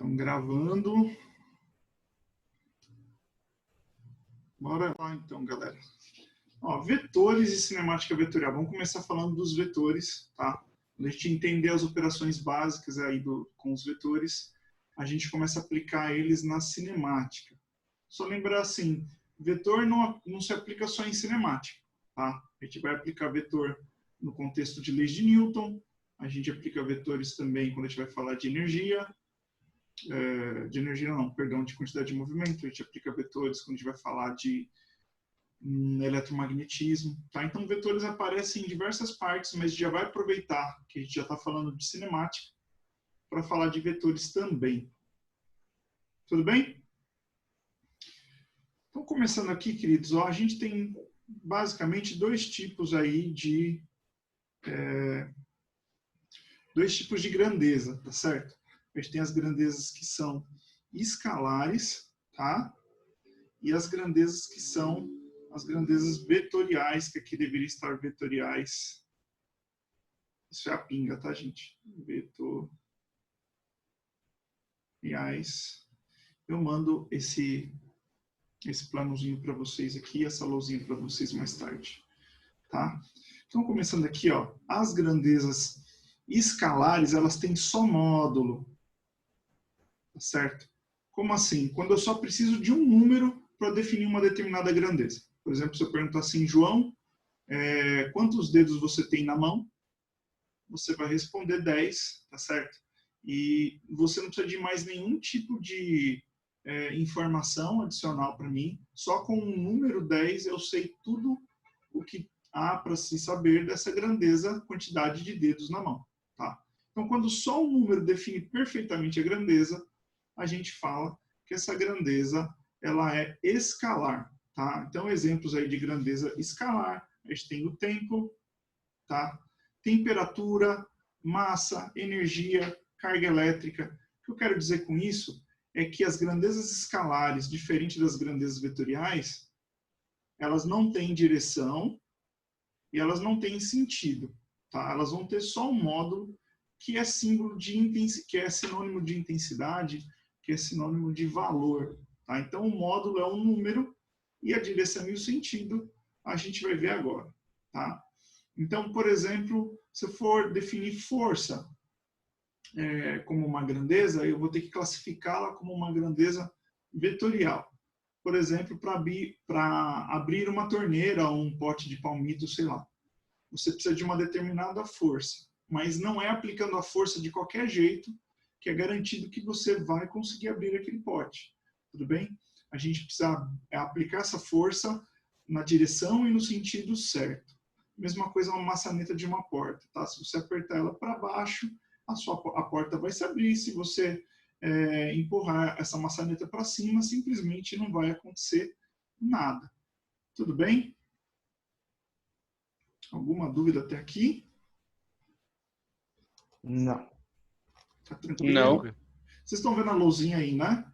Estão gravando. Bora lá então, galera. Ó, vetores e cinemática vetorial. Vamos começar falando dos vetores, tá? Quando a gente entender as operações básicas aí com os vetores, a gente começa a aplicar eles na cinemática. Só lembrar assim, vetor não se aplica só em cinemática, tá? A gente vai aplicar vetor no contexto de leis de Newton, a gente aplica vetores também quando a gente vai falar de energia, de quantidade de movimento, a gente aplica vetores quando a gente vai falar de eletromagnetismo, tá? Então, vetores aparecem em diversas partes, mas já vai aproveitar que a gente já está falando de cinemática para falar de vetores também. Tudo bem? Então, começando aqui, queridos, ó, a gente tem basicamente dois tipos aí de grandeza, tá certo? A gente tem as grandezas que são escalares, tá? E as grandezas que são as grandezas vetoriais, que aqui deveria estar vetoriais. Isso é a pinga, tá, gente? Vetoriais. Eu mando esse planozinho para vocês aqui, essa lousinha para vocês mais tarde, tá? Então, começando aqui, ó, as grandezas escalares, elas têm só módulo, tá certo? Como assim? Quando eu só preciso de um número para definir uma determinada grandeza. Por exemplo, se eu perguntar assim, João, quantos dedos você tem na mão? Você vai responder 10, tá certo? E você não precisa de mais nenhum tipo de informação adicional para mim. Só com o número 10 eu sei tudo o que há para se saber dessa grandeza, quantidade de dedos na mão, tá? Então, quando só um número define perfeitamente a grandeza, a gente fala que essa grandeza ela é escalar, tá? Então, exemplos aí de grandeza escalar, a gente tem o tempo, tá? Temperatura, massa, energia, carga elétrica. O que eu quero dizer com isso é que as grandezas escalares, diferente das grandezas vetoriais, elas não têm direção e elas não têm sentido, tá? Elas vão ter só um módulo que é símbolo que é sinônimo de intensidade, que é sinônimo de valor, tá? Então, o módulo é um número e a direção e o sentido a gente vai ver agora, tá? Então, por exemplo, se eu for definir força como uma grandeza, eu vou ter que classificá-la como uma grandeza vetorial. Por exemplo, para abrir uma torneira ou um pote de palmito, sei lá. Você precisa de uma determinada força, mas não é aplicando a força de qualquer jeito que é garantido que você vai conseguir abrir aquele pote. Tudo bem? A gente precisa aplicar essa força na direção e no sentido certo. Mesma coisa uma maçaneta de uma porta, tá? Se você apertar ela para baixo, a porta vai se abrir. Se você empurrar essa maçaneta para cima, simplesmente não vai acontecer nada. Tudo bem? Alguma dúvida até aqui? Não. Tá tranquilo? Não. Vocês estão vendo a luzinha aí, né?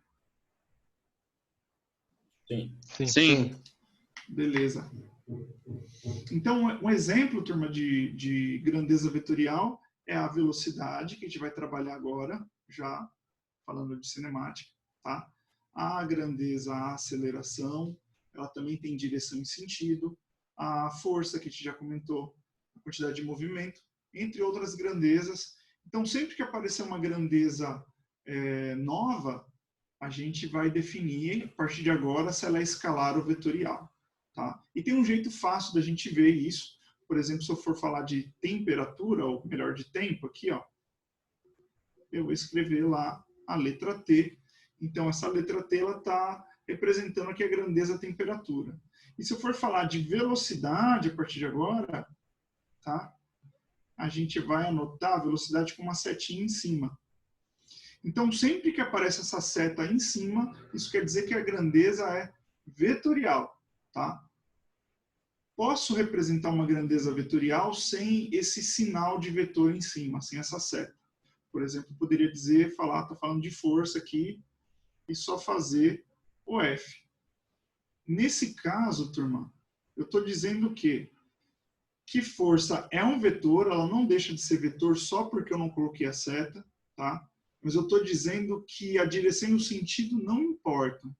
Sim. Sim. Beleza. Então, um exemplo, turma, de grandeza vetorial é a velocidade, que a gente vai trabalhar agora, já falando de cinemática, tá? A grandeza, a aceleração, ela também tem direção e sentido. A força, que a gente já comentou, a quantidade de movimento, entre outras grandezas. Então, sempre que aparecer uma grandeza nova, a gente vai definir, a partir de agora, se ela é escalar ou vetorial. Tá? E tem um jeito fácil da gente ver isso. Por exemplo, se eu for falar de temperatura, ou melhor, de tempo, aqui, ó, eu vou escrever lá a letra T. Então, essa letra T está representando aqui a grandeza temperatura. E se eu for falar de velocidade a partir de agora, tá? A gente vai anotar a velocidade com uma setinha em cima. Então, sempre que aparece essa seta em cima, isso quer dizer que a grandeza é vetorial. Tá? Posso representar uma grandeza vetorial sem esse sinal de vetor em cima, sem essa seta. Por exemplo, poderia dizer, está falando de força aqui, e só fazer o F. Nesse caso, turma, eu estou dizendo que força é um vetor, ela não deixa de ser vetor só porque eu não coloquei a seta, tá? mas eu estou dizendo que a direção e o sentido não importam.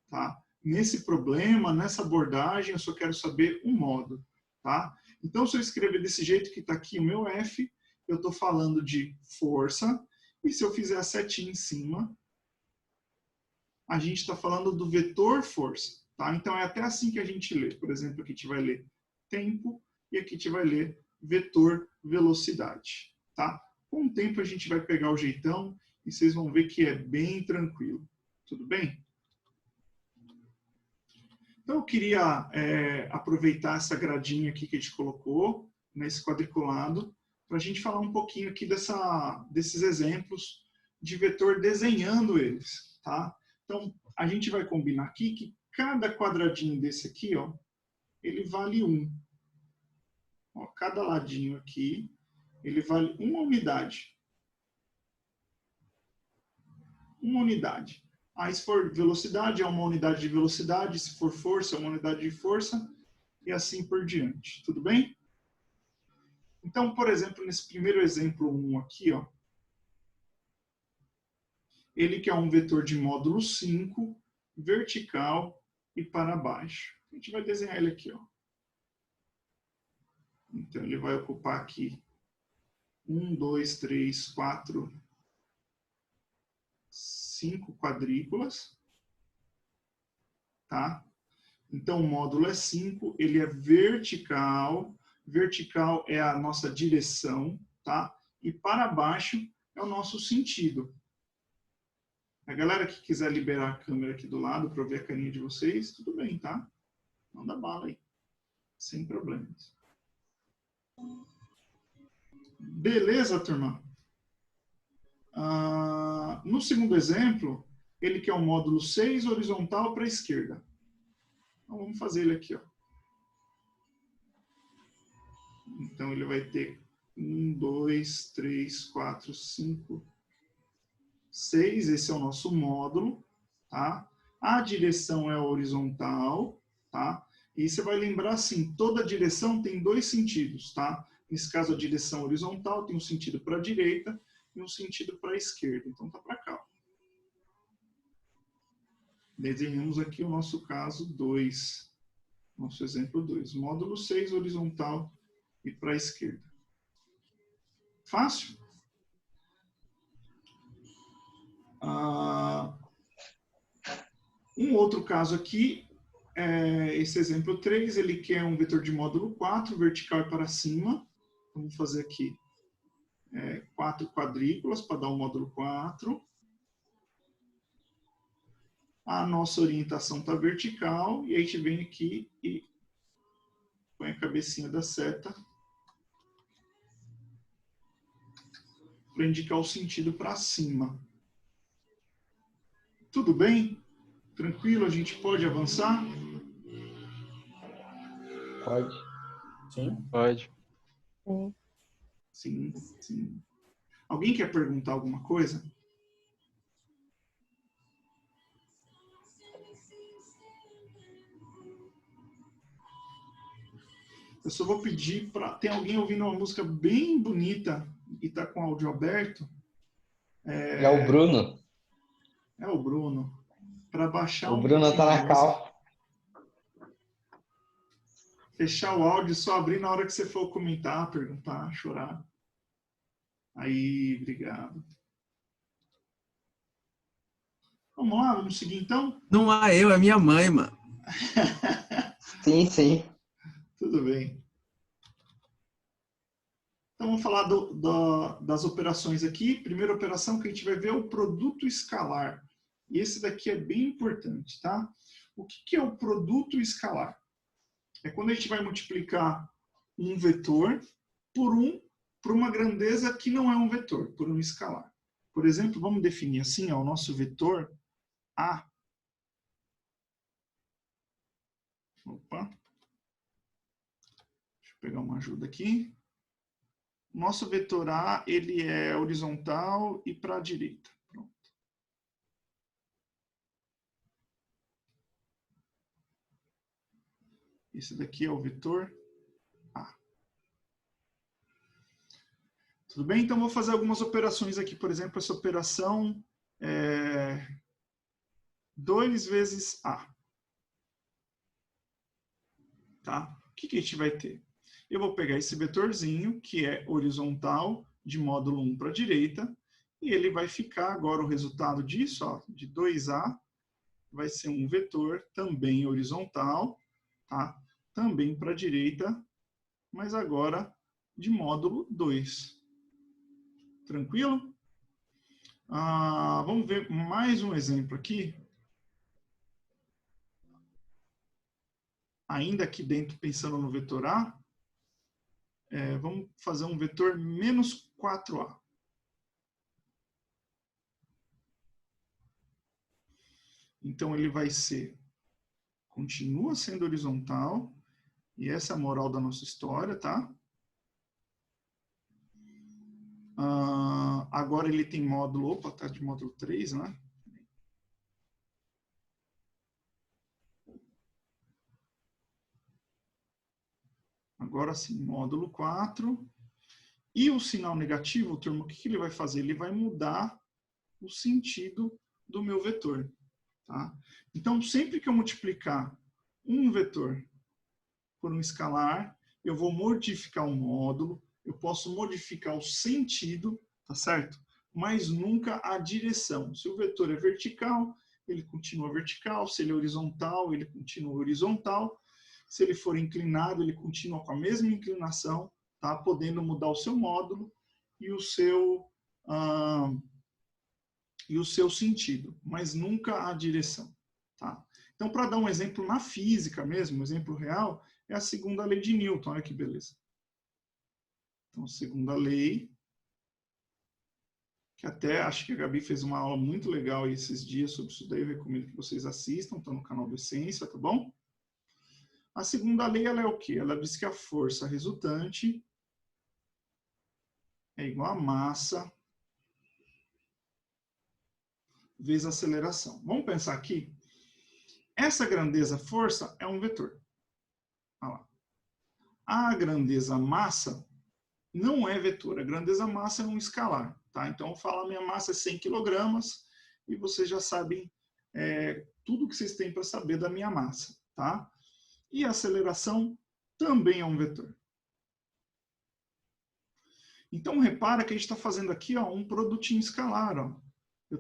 Tá? Nesse problema, nessa abordagem, eu só quero saber o modo. Tá? Então, se eu escrever desse jeito que está aqui o meu F, eu estou falando de força, e se eu fizer a setinha em cima, a gente está falando do vetor força. Tá? Então, é até assim que a gente lê. Por exemplo, aqui a gente vai ler tempo, e aqui a gente vai ler vetor velocidade. Tá? Com o tempo, a gente vai pegar o jeitão, e vocês vão ver que é bem tranquilo. Tudo bem? Então, eu queria aproveitar essa gradinha aqui que a gente colocou, nesse quadriculado, para a gente falar um pouquinho aqui desses exemplos de vetor desenhando eles. Tá? Então, a gente vai combinar aqui que cada quadradinho desse aqui, ó, ele vale 1. Ó, cada ladinho aqui, ele vale 1 unidade. 1 unidade. Aí, se for velocidade, é 1 unidade de velocidade. Se for força, é 1 unidade de força. E assim por diante. Tudo bem? Então, por exemplo, nesse primeiro exemplo 1 aqui, ó, ele que é um vetor de módulo 5, vertical e para baixo. A gente vai desenhar ele aqui, ó. Então, ele vai ocupar aqui 1, 2, 3, 4, 5 quadrículas. Tá? Então, o módulo é 5, ele é vertical. Vertical é a nossa direção, tá? E para baixo é o nosso sentido. A galera que quiser liberar a câmera aqui do lado para ver a carinha de vocês, tudo bem, tá? Manda bala aí. Sem problemas. Beleza, turma? No segundo exemplo, ele quer um módulo 6 horizontal para a esquerda. Então, vamos fazer ele aqui, ó. Então, ele vai ter 1, 2, 3, 4, 5, 6. Esse é o nosso módulo, tá? A direção é horizontal, tá? E você vai lembrar assim, toda direção tem 2 sentidos, tá? Nesse caso, a direção horizontal tem um sentido para a direita e um sentido para a esquerda. Então, tá para cá. Ó. Desenhamos aqui o nosso caso 2. Nosso exemplo 2. Módulo 6, horizontal e para a esquerda. Fácil? Um outro caso aqui, esse exemplo 3, ele quer um vetor de módulo 4, vertical e para cima. Vamos fazer aqui 4 quadrículas para dar o módulo 4. A nossa orientação está vertical e a gente vem aqui e põe a cabecinha da seta para indicar o sentido para cima. Tudo bem? Tranquilo? A gente pode avançar? Pode. Sim. Pode. Sim, sim. Alguém quer perguntar alguma coisa? Eu só vou pedir para... Tem alguém ouvindo uma música bem bonita e está com o áudio aberto? É o Bruno. É o Bruno. Para baixar O um Bruno pouquinho tá a na música. cal. Fechar o áudio, só abrir na hora que você for comentar, perguntar, chorar. Aí, obrigado. Vamos lá, vamos seguir então? Não é eu, é minha mãe, mano. Sim, sim. Tudo bem. Então, vamos falar das operações aqui. Primeira operação que a gente vai ver é o produto escalar. E esse daqui é bem importante, tá? O que é o produto escalar? É quando a gente vai multiplicar um vetor por uma grandeza que não é um vetor, por um escalar. Por exemplo, vamos definir assim, ó, o nosso vetor A. Opa. Deixa eu pegar uma ajuda aqui. Nosso vetor A, ele é horizontal e para a direita. Pronto. Esse daqui é o vetor A. Tudo bem? Então, vou fazer algumas operações aqui. Por exemplo, essa operação 2 vezes A. Tá? O que a gente vai ter? Eu vou pegar esse vetorzinho, que é horizontal, de módulo 1 para a direita, e ele vai ficar agora o resultado disso, ó, de 2A, vai ser um vetor também horizontal, tá? Também para a direita, mas agora de módulo 2. Tranquilo? Vamos ver mais um exemplo aqui. Ainda aqui dentro, pensando no vetor A, vamos fazer um vetor menos 4A. Então, ele vai ser, continua sendo horizontal, e essa é a moral da nossa história, tá? Agora ele tem módulo, opa, tá de módulo 3, né? Agora sim, módulo 4. E o sinal negativo, turma, o que ele vai fazer? Ele vai mudar o sentido do meu vetor. Tá? Então, sempre que eu multiplicar um vetor por um escalar, eu vou modificar o módulo, eu posso modificar o sentido, tá certo? Mas nunca a direção. Se o vetor é vertical, ele continua vertical. Se ele é horizontal, ele continua horizontal. Se ele for inclinado, ele continua com a mesma inclinação, tá? Podendo mudar o seu módulo e o seu sentido, mas nunca a direção. Tá? Então, para dar um exemplo na física mesmo, um exemplo real, é a segunda lei de Newton. Olha que beleza. Então, segunda lei, que até acho que a Gabi fez uma aula muito legal aí esses dias sobre isso daí, eu recomendo que vocês assistam, está no canal do Essência, tá bom? A segunda lei, ela é o quê? Ela diz que a força resultante é igual a massa vezes a aceleração. Vamos pensar aqui. Essa grandeza força é um vetor. Olha lá. A grandeza massa não é vetor. A grandeza massa é um escalar. Tá? Então, eu falo, a minha massa é 100 kg e vocês já sabem tudo que vocês têm para saber da minha massa. Tá? E a aceleração também é um vetor. Então, repara que a gente está fazendo aqui um produtinho escalar. Ó. Eu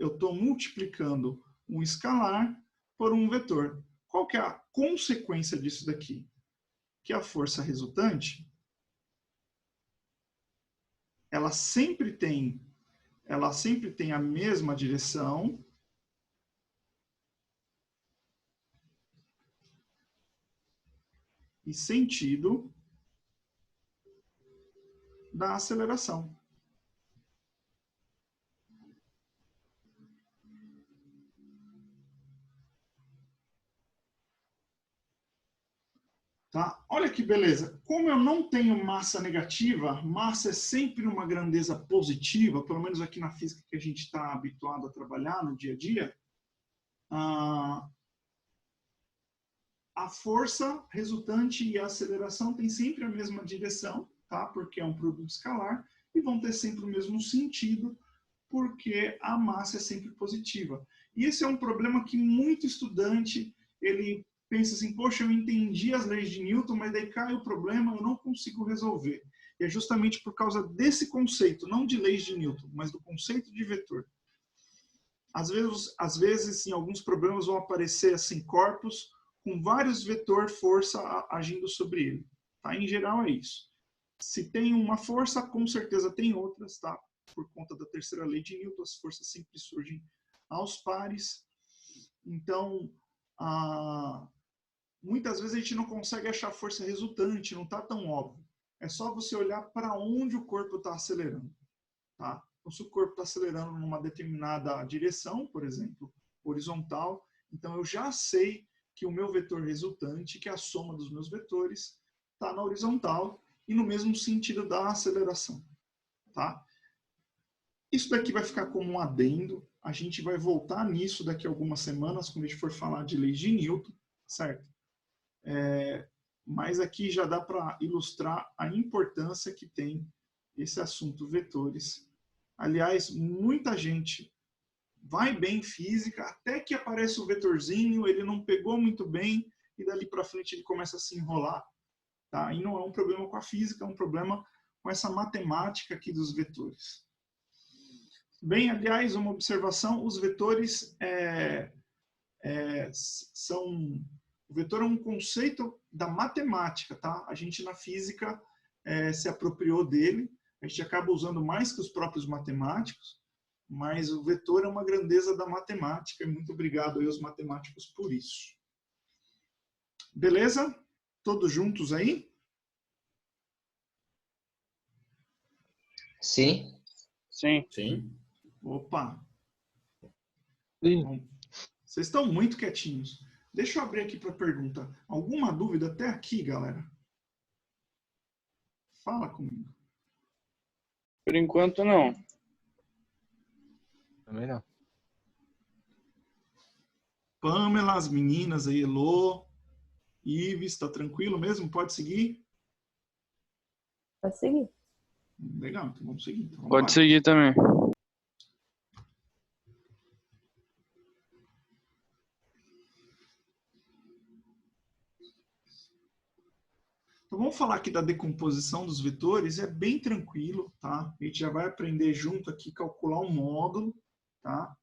estou multiplicando um escalar por um vetor. Qual que é a consequência disso daqui? Que a força resultante, ela sempre tem a mesma direção e sentido da aceleração. Tá? Olha que beleza. Como eu não tenho massa negativa, massa é sempre uma grandeza positiva, pelo menos aqui na física que a gente está habituado a trabalhar no dia a dia, a força resultante e a aceleração têm sempre a mesma direção, tá? Porque é um produto escalar, e vão ter sempre o mesmo sentido, porque a massa é sempre positiva. E esse é um problema que muito estudante, ele pensa assim, poxa, eu entendi as leis de Newton, mas daí cai o problema, eu não consigo resolver. E é justamente por causa desse conceito, não de leis de Newton, mas do conceito de vetor. Às vezes, em alguns problemas vão aparecer assim, corpos com vários vetor força agindo sobre ele. Tá? Em geral é isso. Se tem uma força, com certeza tem outras, tá? Por conta da terceira lei de Newton, as forças sempre surgem aos pares. Então, muitas vezes a gente não consegue achar força resultante, não está tão óbvio. É só você olhar para onde o corpo está acelerando. Tá? Então, se o corpo está acelerando numa determinada direção, por exemplo, horizontal, então eu já sei que o meu vetor resultante, que é a soma dos meus vetores, está na horizontal e no mesmo sentido da aceleração. Tá? Isso daqui vai ficar como um adendo. A gente vai voltar nisso daqui a algumas semanas, quando a gente for falar de leis de Newton, certo? Mas aqui já dá para ilustrar a importância que tem esse assunto vetores. Aliás, muita gente vai bem em física, até que aparece o vetorzinho, ele não pegou muito bem, e dali para frente ele começa a se enrolar. Tá? E não é um problema com a física, é um problema com essa matemática aqui dos vetores. Bem, aliás, uma observação, os vetores são... O vetor é um conceito da matemática, tá? A gente na física se apropriou dele, a gente acaba usando mais que os próprios matemáticos, mas o vetor é uma grandeza da matemática, e muito obrigado aí aos matemáticos por isso. Beleza? Todos juntos aí? Sim. Sim. Sim. Opa! Sim. Bom, vocês estão muito quietinhos. Deixa eu abrir aqui para pergunta. Alguma dúvida até aqui, galera? Fala comigo. Por enquanto, não. Também não. Pamela, as meninas aí, Elô, Ives, tá tranquilo mesmo? Pode seguir? Pode seguir. Legal, então vamos seguir. Então, vamos Pode lá. seguir também. Então vamos falar aqui da decomposição dos vetores, é bem tranquilo, tá? A gente já vai aprender junto aqui calcular um módulo, tá?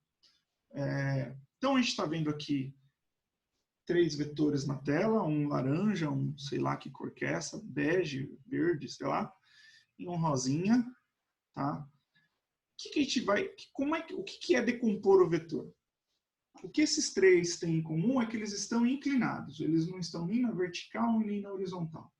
Então a gente está vendo aqui 3 vetores na tela, um laranja, um sei lá que cor que é essa, bege, verde, sei lá, e um rosinha, tá? O que a gente vai, o que é decompor o vetor? O que esses 3 têm em comum é que eles estão inclinados, eles não estão nem na vertical nem na horizontal.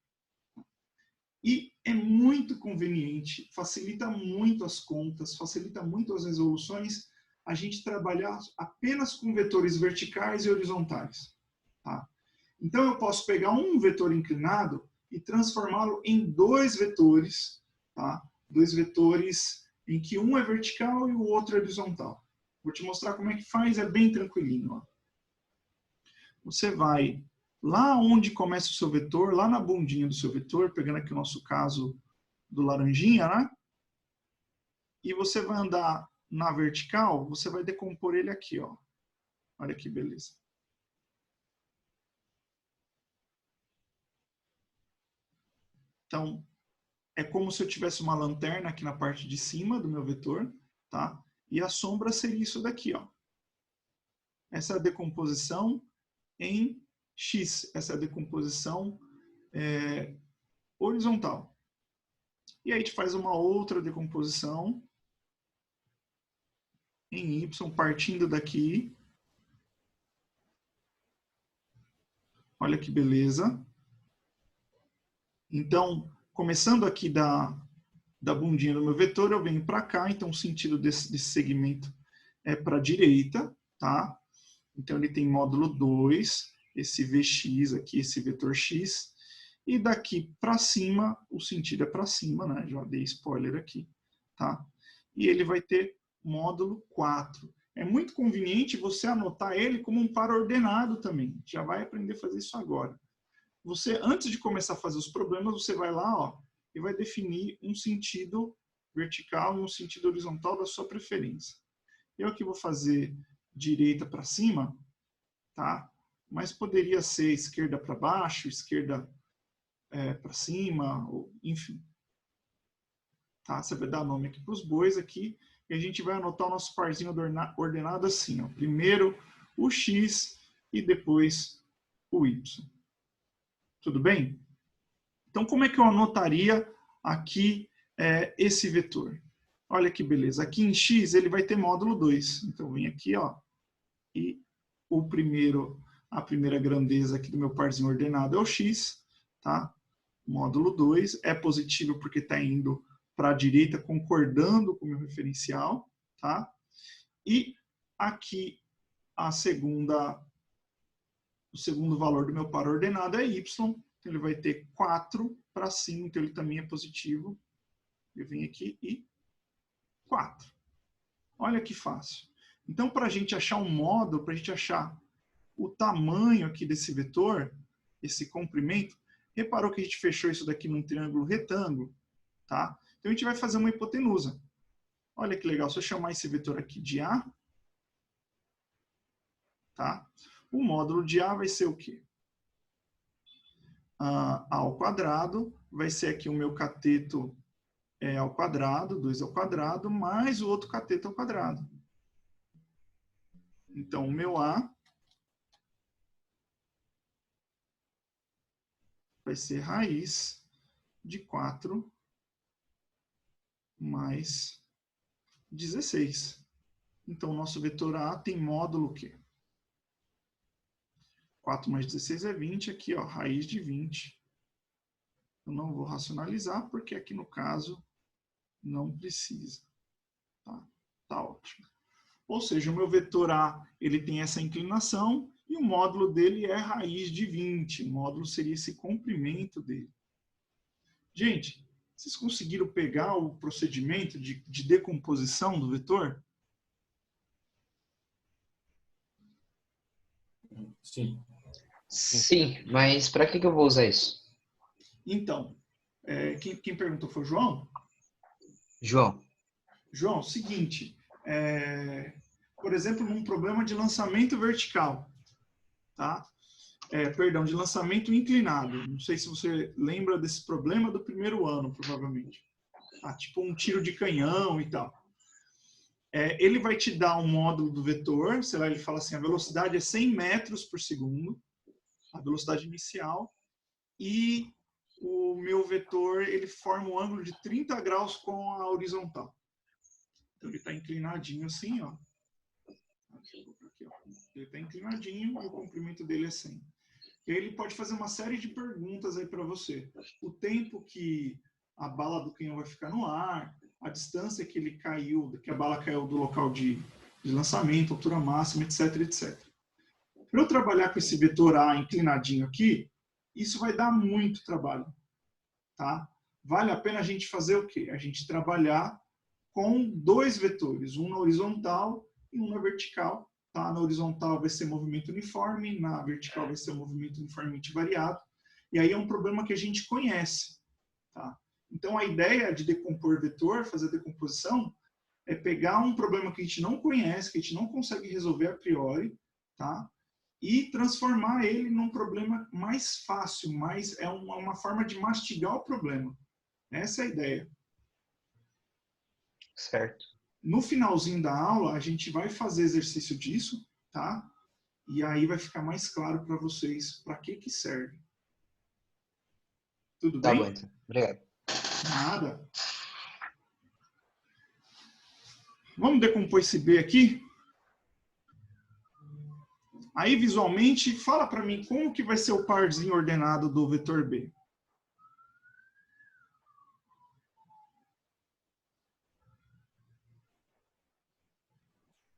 E é muito conveniente, facilita muito as contas, facilita muito as resoluções, a gente trabalhar apenas com vetores verticais e horizontais. Tá? Então eu posso pegar um vetor inclinado e transformá-lo em 2 vetores, tá? 2 vetores em que um é vertical e o outro é horizontal. Vou te mostrar como é que faz, é bem tranquilinho. Ó. Você vai lá onde começa o seu vetor, lá na bundinha do seu vetor, pegando aqui o nosso caso do laranjinha, né? E você vai andar na vertical, você vai decompor ele aqui, ó. Olha que beleza. Então, é como se eu tivesse uma lanterna aqui na parte de cima do meu vetor, tá? E a sombra seria isso daqui, ó. Essa é a decomposição em X, essa é a decomposição horizontal. E aí a gente faz uma outra decomposição em Y, partindo daqui. Olha que beleza. Então, começando aqui da bundinha do meu vetor, eu venho para cá, então o sentido desse segmento é para a direita, tá? Então ele tem módulo 2, esse Vx aqui, esse vetor x, e daqui para cima, o sentido é para cima, né? Já dei spoiler aqui, tá? E ele vai ter módulo 4. É muito conveniente você anotar ele como um par ordenado também. Já vai aprender a fazer isso agora. Você, antes de começar a fazer os problemas, você vai lá, ó, e vai definir um sentido vertical e um sentido horizontal da sua preferência. Eu aqui vou fazer direita para cima, tá? Mas poderia ser esquerda para baixo, esquerda para cima, ou, enfim. Tá? Você vai dar nome aqui para os bois aqui, e a gente vai anotar o nosso parzinho ordenado assim, ó. Primeiro o X e depois o Y. Tudo bem? Então, como é que eu anotaria aqui esse vetor? Olha que beleza. Aqui em X ele vai ter módulo 2. Então, vem aqui, ó, e a primeira grandeza aqui do meu parzinho ordenado é o X, tá? Módulo 2 é positivo porque está indo para a direita, concordando com o meu referencial, tá? E aqui o segundo valor do meu par ordenado é Y, então ele vai ter 4 para cima, então ele também é positivo. Eu venho aqui e 4. Olha que fácil. Então, para a gente achar um módulo, para a gente achar o tamanho aqui desse vetor, esse comprimento, reparou que a gente fechou isso daqui num triângulo retângulo, tá? Então, a gente vai fazer uma hipotenusa. Olha que legal, se eu chamar esse vetor aqui de A, tá? O módulo de A vai ser o quê? A ao quadrado, vai ser aqui o meu cateto ao quadrado, 2 ao quadrado, mais o outro cateto ao quadrado. Então, o meu A vai ser raiz de 4 mais 16. Então, o nosso vetor A tem módulo o quê? 4 mais 16 é 20, aqui, ó, raiz de 20. Eu não vou racionalizar, porque aqui no caso não precisa. Tá, tá ótimo. Ou seja, o meu vetor A ele tem essa inclinação e o módulo dele é raiz de 20. O módulo seria esse comprimento dele. Gente, vocês conseguiram pegar o procedimento de decomposição do vetor? Sim. Sim, mas para que eu vou usar isso? Então, quem perguntou foi o João? João. João, seguinte, por exemplo, num problema de lançamento vertical, tá? Perdão, de lançamento inclinado. Não sei se você lembra desse problema do primeiro ano, provavelmente. Tá? Tipo um tiro de canhão e tal. Ele vai te dar um módulo do vetor, sei lá, ele fala assim, a velocidade é 100 metros por segundo, a velocidade inicial, e o meu vetor, ele forma um ângulo de 30 graus com a horizontal. Então, ele está inclinadinho assim, ó. Aqui, ó. Ele está inclinadinho e o comprimento dele é 100. E aí ele pode fazer uma série de perguntas aí para você. O tempo que a bala do canhão vai ficar no ar, a distância que ele caiu, que a bala caiu do local de lançamento, altura máxima, etc, etc. Para eu trabalhar com esse vetor A inclinadinho aqui, isso vai dar muito trabalho, tá? Vale a pena a gente fazer o quê? A gente trabalhar com dois vetores, um na horizontal e um na vertical. Tá? Na horizontal vai ser movimento uniforme, na vertical vai ser movimento uniformemente variado. E aí é um problema que a gente conhece. Tá? Então, a ideia de decompor vetor, fazer a decomposição, é pegar um problema que a gente não conhece, que a gente não consegue resolver a priori, tá? E transformar ele num problema mais fácil, é uma forma de mastigar o problema. Essa é a ideia. Certo. No finalzinho da aula, a gente vai fazer exercício disso, tá? E aí vai ficar mais claro para vocês para que serve. Tudo Tá bem? bom, então. Obrigado. Nada. Vamos decompor esse B aqui? Aí, visualmente, fala para mim como que vai ser o parzinho ordenado do vetor B.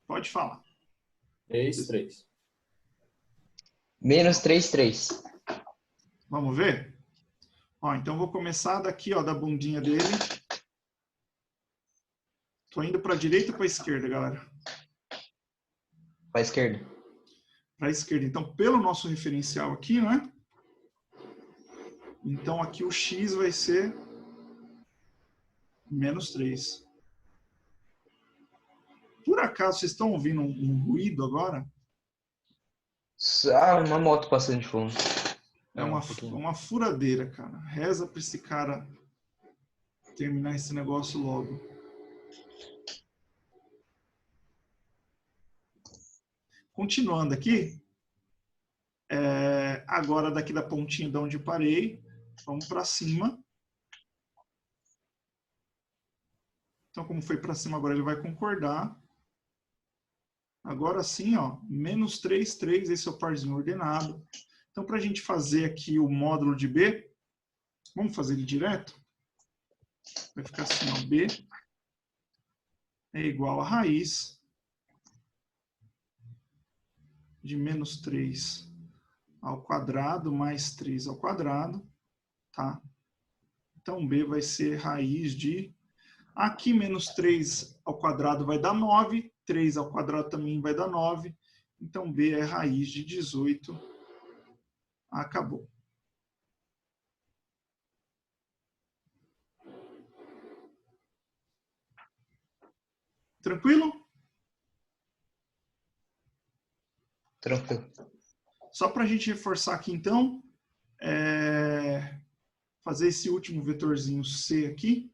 Pode falar. 3, 3. Menos 3, 3. Vamos ver? Ó, então, vou começar daqui, ó, da bundinha dele. Tô indo para a direita ou para a esquerda, galera? Para a esquerda. Para a esquerda. Então, pelo nosso referencial aqui, né? Então, aqui o x vai ser menos 3. Por acaso, vocês estão ouvindo um ruído agora? Ah, uma moto passando de fundo. É uma furadeira, cara. Reza para esse cara terminar esse negócio logo. Continuando aqui. Agora, daqui da pontinha de onde parei, vamos para cima. Então, como foi para cima, agora ele vai concordar. Agora sim, ó, menos 3, 3, esse é o parzinho ordenado. Então, para a gente fazer aqui o módulo de B, vamos fazer ele direto? Vai ficar assim, ó, B é igual a raiz de menos 3 ao quadrado mais 3 ao quadrado, tá? Então, B vai ser raiz de... Aqui, menos 3 ao quadrado vai dar 9, 3 ao quadrado também vai dar 9. Então, B é raiz de 18. Acabou. Tranquilo? Tranquilo. Só para a gente reforçar aqui, então, fazer esse último vetorzinho C aqui.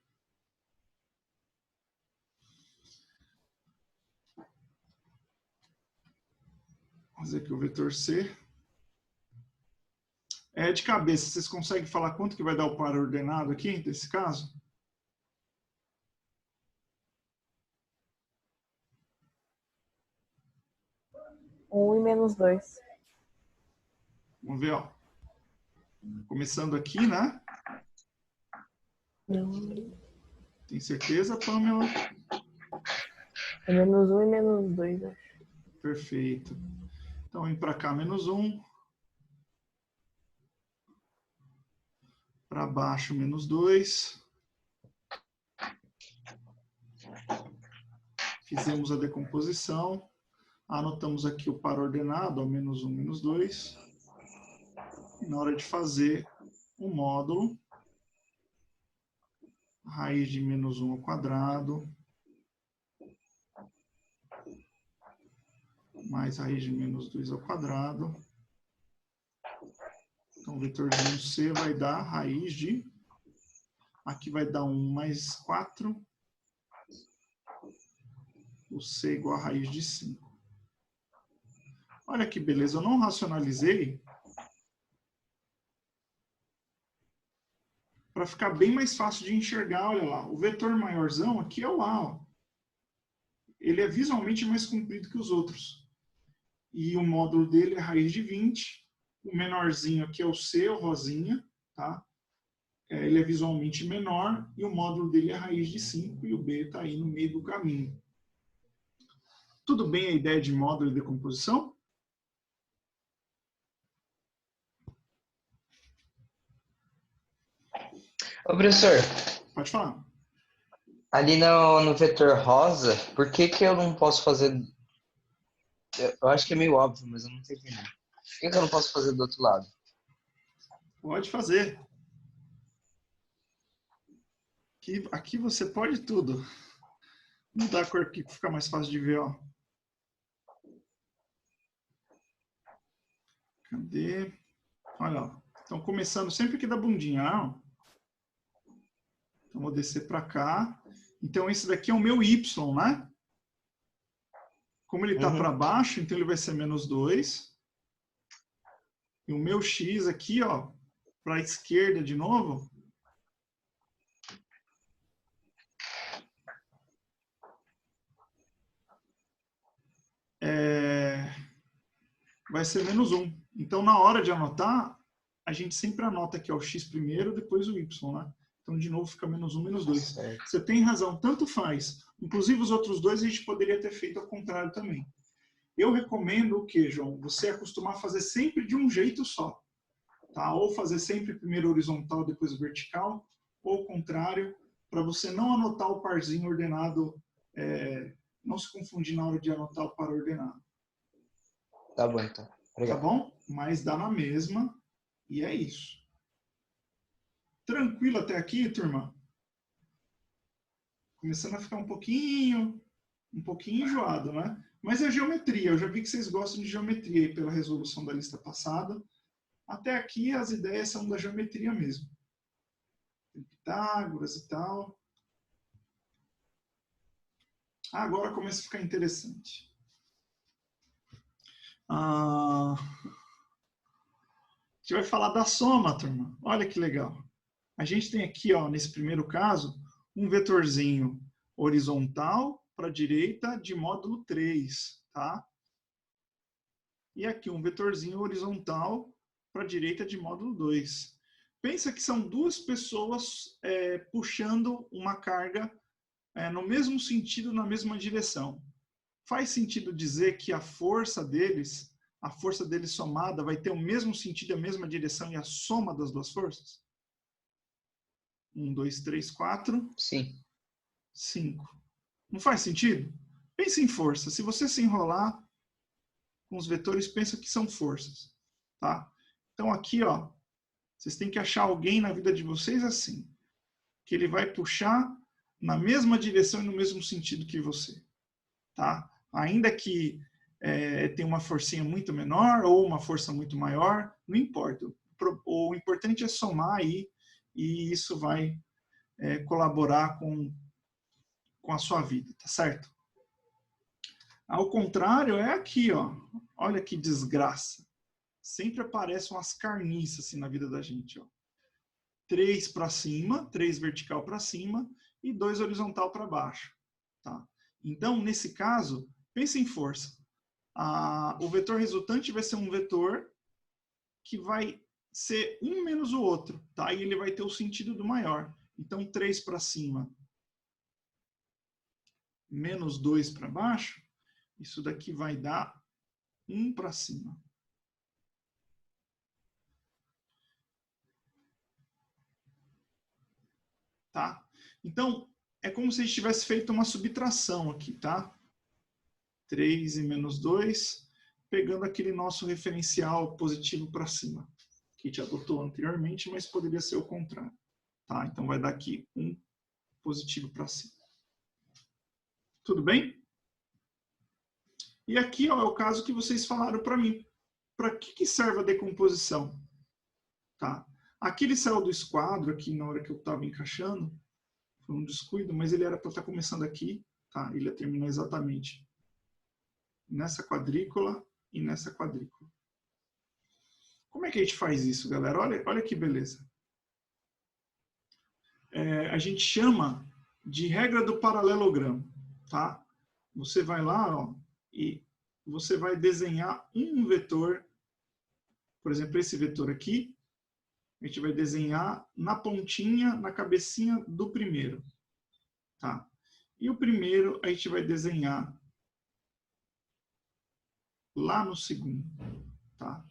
Vamos fazer aqui o vetor C. De cabeça, vocês conseguem falar quanto que vai dar o par ordenado aqui, nesse caso? Um e menos 2. Vamos ver, ó. Começando aqui, né? Tem certeza, Pamela? É menos 1 e menos 2, acho. Perfeito. Então, vem para cá, menos 1. Para baixo, menos 2. Fizemos a decomposição. Anotamos aqui o par ordenado, ó, menos 1, menos 2. E na hora de fazer o módulo, raiz de menos 1 ao quadrado, mais raiz de menos 2 ao quadrado. Então, o vetorzinho C vai dar raiz de... Aqui vai dar 1 mais 4. O C igual a raiz de 5. Olha que beleza, eu não racionalizei para ficar bem mais fácil de enxergar. Olha lá, o vetor maiorzão aqui é o A. Ó. Ele é visualmente mais comprido que os outros. E o módulo dele é raiz de 20. O menorzinho aqui é o C, o rosinha. Tá? Ele é visualmente menor e o módulo dele é raiz de 5 e o B está aí no meio do caminho. Tudo bem a ideia de módulo e decomposição? Ô, professor, Pode falar. ali no vetor rosa, por que que eu não posso fazer... Eu acho que é meio óbvio, mas eu não sei entendendo. Por que que eu não posso fazer do outro lado? Pode fazer. Aqui você pode tudo. Mudar a cor aqui para ficar mais fácil de ver. Ó. Cadê? Olha, ó. Então, começando sempre aqui da bundinha. Ó. Então, vou descer para cá. Então, esse daqui é o meu Y, né? Como ele está para baixo, então ele vai ser menos 2. E o meu X aqui, ó, para a esquerda de novo, vai ser menos 1. Então, na hora de anotar, a gente sempre anota aqui ó, o X primeiro, depois o Y, né? Então, de novo, fica menos 1, menos 2. Certo. Você tem razão, tanto faz. Inclusive, os outros dois a gente poderia ter feito ao contrário também. Eu recomendo o que, João? Você acostumar a fazer sempre de um jeito só. Tá? Ou fazer sempre primeiro horizontal, depois vertical, ou o contrário, para você não anotar o parzinho ordenado, não se confundir na hora de anotar o par ordenado. Tá bom, então. Obrigado. Tá bom? Mas dá na mesma, e é isso. Tranquilo até aqui, turma? Começando a ficar um pouquinho enjoado, né? Mas é geometria, eu já vi que vocês gostam de geometria aí pela resolução da lista passada. Até aqui as ideias são da geometria mesmo. Tem Pitágoras e tal. Agora começa a ficar interessante. A gente vai falar da soma, turma. Olha que legal. A gente tem aqui, ó, nesse primeiro caso, um vetorzinho horizontal para a direita de módulo 3, tá? E aqui um vetorzinho horizontal para a direita de módulo 2. Pensa que são duas pessoas puxando uma carga no mesmo sentido, na mesma direção. Faz sentido dizer que a força deles somada vai ter o mesmo sentido, a mesma direção e a soma das duas forças? 1, 2, 3, 4. Sim. 5. Não faz sentido? Pense em força. Se você se enrolar com os vetores, pensa que são forças. Tá? Então aqui, ó, vocês têm que achar alguém na vida de vocês assim. Que ele vai puxar na mesma direção e no mesmo sentido que você. tá? Ainda que tenha uma forcinha muito menor ou uma força muito maior, não importa. O importante é somar aí e isso vai colaborar com a sua vida, tá certo? Ao contrário, é aqui, ó. Olha que desgraça. Sempre aparecem umas carniças assim na vida da gente, ó. 3 para cima, 3 vertical para cima e 2 horizontal para baixo, tá? Então, nesse caso, pense em força. O vetor resultante vai ser um vetor que vai ser um menos o outro, tá? E ele vai ter o sentido do maior. Então, 3 para cima menos 2 para baixo, isso daqui vai dar 1 para cima. Tá? Então, é como se a gente tivesse feito uma subtração aqui, tá? 3 e menos 2, pegando aquele nosso referencial positivo para cima, que a gente adotou anteriormente, mas poderia ser o contrário. Tá? Então, vai dar aqui 1 positivo para cima. Tudo bem? E aqui ó, é o caso que vocês falaram para mim. Para que serve a decomposição? Tá? Aqui ele saiu do esquadro, aqui na hora que eu estava encaixando. Foi um descuido, mas ele era para estar começando aqui. Tá? Ele ia terminar exatamente nessa quadrícula e nessa quadrícula. Como é que a gente faz isso, galera? Olha que beleza. A gente chama de regra do paralelogramo. Tá? Você vai lá ó, e você vai desenhar um vetor. Por exemplo, esse vetor aqui. A gente vai desenhar na pontinha, na cabecinha do primeiro. Tá? E o primeiro a gente vai desenhar lá no segundo. Tá?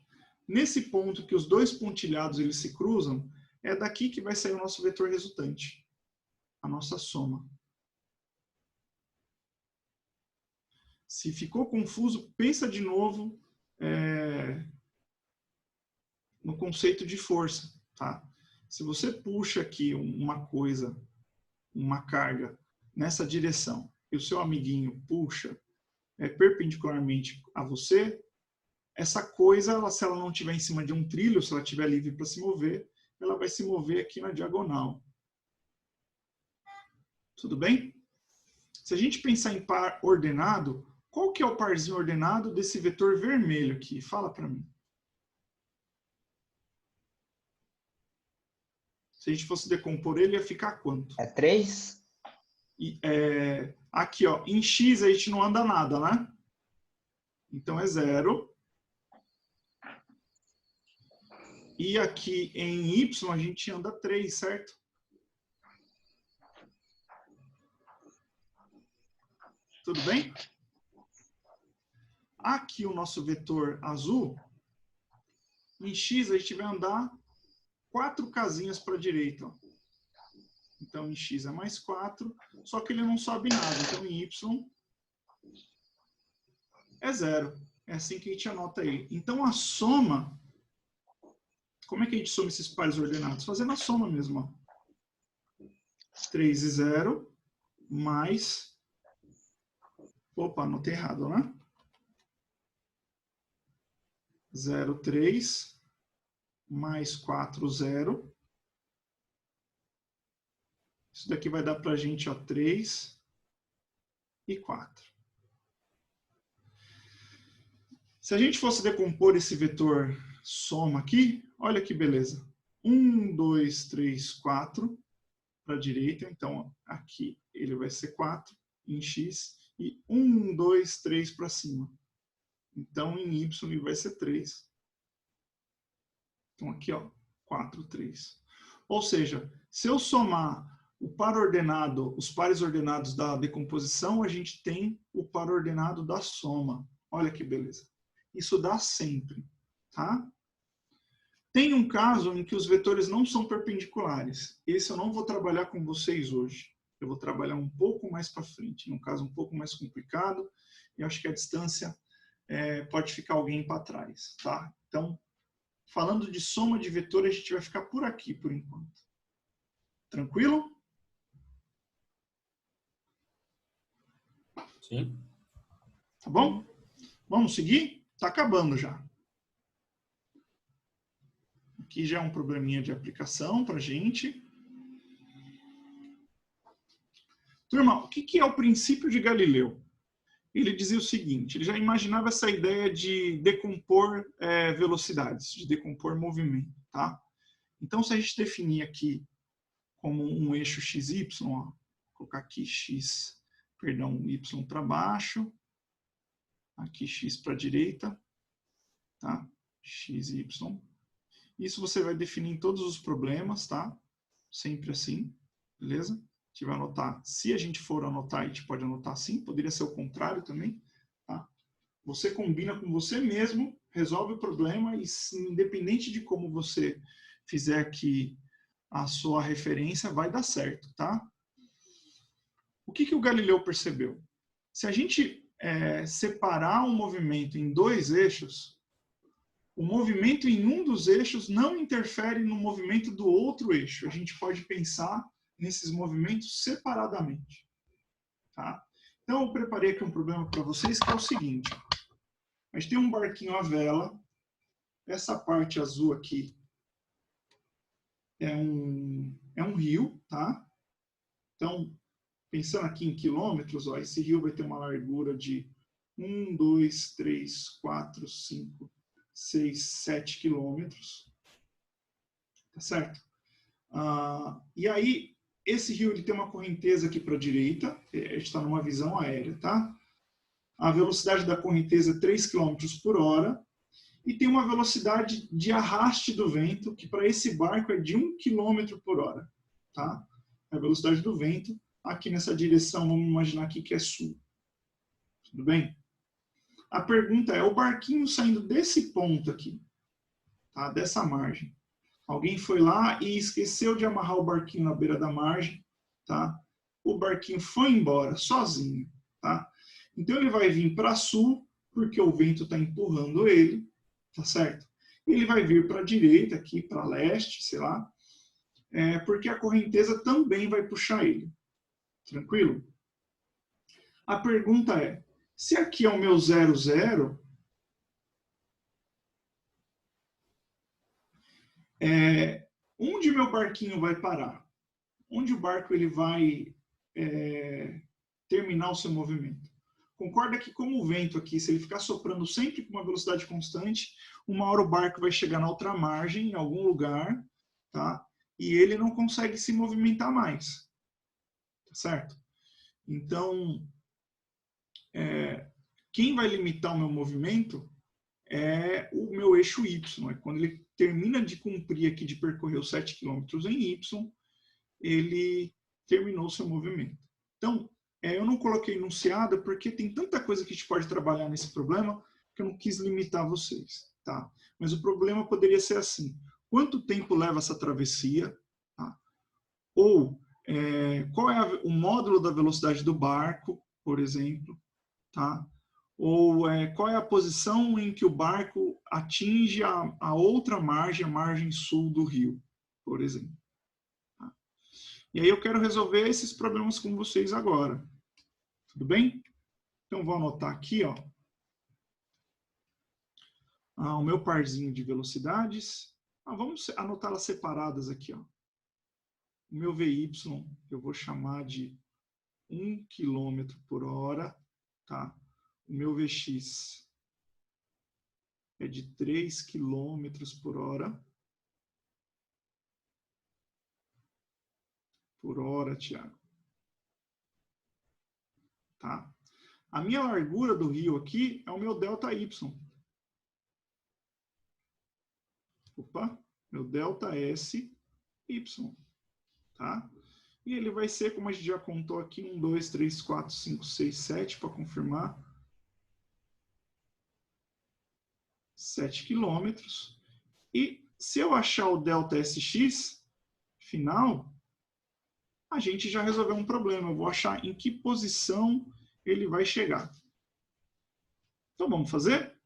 Nesse ponto que os dois pontilhados eles se cruzam, é daqui que vai sair o nosso vetor resultante. A nossa soma. Se ficou confuso, pensa de novo no conceito de força. Tá? Se você puxa aqui uma coisa, uma carga nessa direção, e o seu amiguinho puxa perpendicularmente a você, essa coisa, se ela não estiver em cima de um trilho, se ela estiver livre para se mover, ela vai se mover aqui na diagonal. Tudo bem? Se a gente pensar em par ordenado, qual que é o parzinho ordenado desse vetor vermelho aqui? Fala para mim. Se a gente fosse decompor ele, ia ficar quanto? É 3? Aqui, ó, em X a gente não anda nada, né? Então é 0. E aqui em Y a gente anda 3, certo? Tudo bem? Aqui o nosso vetor azul, em X a gente vai andar 4 casinhas para a direita. Ó. Então, em X é mais 4, só que ele não sobe nada. Então, em Y é 0. É assim que a gente anota ele. Então, a soma... Como é que a gente soma esses pares ordenados? Fazendo a soma mesmo. Ó. 3 e 0, mais... Opa, anotei errado, né? 0, 3, mais 4, 0. Isso daqui vai dar para a gente ó, 3 e 4. Se a gente fosse decompor esse vetor soma aqui, olha que beleza. 1, 2, 3, 4 para a direita. Então, aqui ele vai ser 4 em X. E 1, 2, 3 para cima. Então, em Y ele vai ser 3. Então, aqui, ó, 4, 3. Ou seja, se eu somar o par ordenado, os pares ordenados da decomposição, a gente tem o par ordenado da soma. Olha que beleza. Isso dá sempre, tá? Tem um caso em que os vetores não são perpendiculares. Esse eu não vou trabalhar com vocês hoje. Eu vou trabalhar um pouco mais para frente, num caso um pouco mais complicado, e acho que a distância pode ficar alguém para trás, tá? Então, falando de soma de vetor, a gente vai ficar por aqui, por enquanto. Tranquilo? Sim. Tá bom? Vamos seguir? Tá acabando já. Aqui já é um probleminha de aplicação para gente. Turma, o que é o princípio de Galileu? Ele dizia o seguinte, ele já imaginava essa ideia de decompor velocidades, de decompor movimento, tá? Então, se a gente definir aqui como um eixo XY, ó, vou colocar aqui Y para baixo, aqui X para a direita, tá? XY. Isso você vai definir em todos os problemas, tá? Sempre assim, beleza? A gente vai anotar, se a gente for anotar, a gente pode anotar assim, poderia ser o contrário também, tá? Você combina com você mesmo, resolve o problema e independente de como você fizer aqui a sua referência, vai dar certo, tá? O que o Galileu percebeu? Se a gente separar um movimento em dois eixos, o movimento em um dos eixos não interfere no movimento do outro eixo. A gente pode pensar nesses movimentos separadamente. Tá? Então, eu preparei aqui um problema para vocês, que é o seguinte. A gente tem um barquinho à vela. Essa parte azul aqui é um rio. Tá? Então, pensando aqui em quilômetros, ó, esse rio vai ter uma largura de 1, 2, 3, 4, 5, 6, 7 quilômetros. Tá certo? E aí, esse rio ele tem uma correnteza aqui para a direita, a gente está numa visão aérea, tá? A velocidade da correnteza é 3 km por hora e tem uma velocidade de arraste do vento que para esse barco é de 1 km por hora, tá? A velocidade do vento aqui nessa direção, vamos imaginar aqui que é sul. Tudo bem? A pergunta é, o barquinho saindo desse ponto aqui, tá? Dessa margem, alguém foi lá e esqueceu de amarrar o barquinho na beira da margem, tá? O barquinho foi embora sozinho, tá? Então ele vai vir para sul, porque o vento está empurrando ele, tá certo? Ele vai vir para a direita, aqui para leste, sei lá, porque a correnteza também vai puxar ele. Tranquilo? A pergunta é, se aqui é o meu 0,0, onde meu barquinho vai parar? Onde o barco ele vai terminar o seu movimento? Concorda que como o vento aqui, se ele ficar soprando sempre com uma velocidade constante, uma hora o barco vai chegar na outra margem, em algum lugar, tá? E ele não consegue se movimentar mais. Tá certo? Então, quem vai limitar o meu movimento é o meu eixo Y. Quando ele termina de cumprir aqui, de percorrer os 7 km em Y, ele terminou o seu movimento. Então, eu não coloquei enunciado porque tem tanta coisa que a gente pode trabalhar nesse problema que eu não quis limitar vocês. Tá? Mas o problema poderia ser assim. Quanto tempo leva essa travessia? Tá? Ou qual é o módulo da velocidade do barco, por exemplo? Tá? Ou qual é a posição em que o barco atinge a outra margem, a margem sul do rio, por exemplo. Tá? E aí eu quero resolver esses problemas com vocês agora. Tudo bem? Então vou anotar aqui, ó, o meu parzinho de velocidades. Vamos anotá-las separadas aqui, ó. O meu VY eu vou chamar de 1 km por hora, tá? O meu Vx é de 3 km por hora. Por hora, Tiago. Tá? A minha largura do rio aqui é o meu ΔY. Opa, meu ΔSY. Tá? E ele vai ser, como a gente já contou aqui, 1, 2, 3, 4, 5, 6, 7, para confirmar. 7 quilômetros. E se eu achar o ΔSX final, a gente já resolveu um problema. Eu vou achar em que posição ele vai chegar. Então vamos fazer?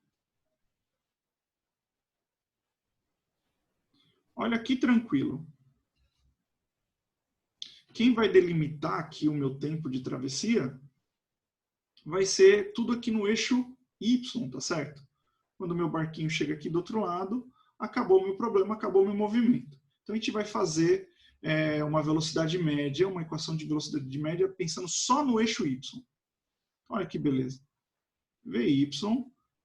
Olha que tranquilo. Quem vai delimitar aqui o meu tempo de travessia vai ser tudo aqui no eixo Y, tá certo? Quando o meu barquinho chega aqui do outro lado, acabou o meu problema, acabou o meu movimento. Então a gente vai fazer uma velocidade média, uma equação de velocidade média pensando só no eixo Y. Olha que beleza. Vy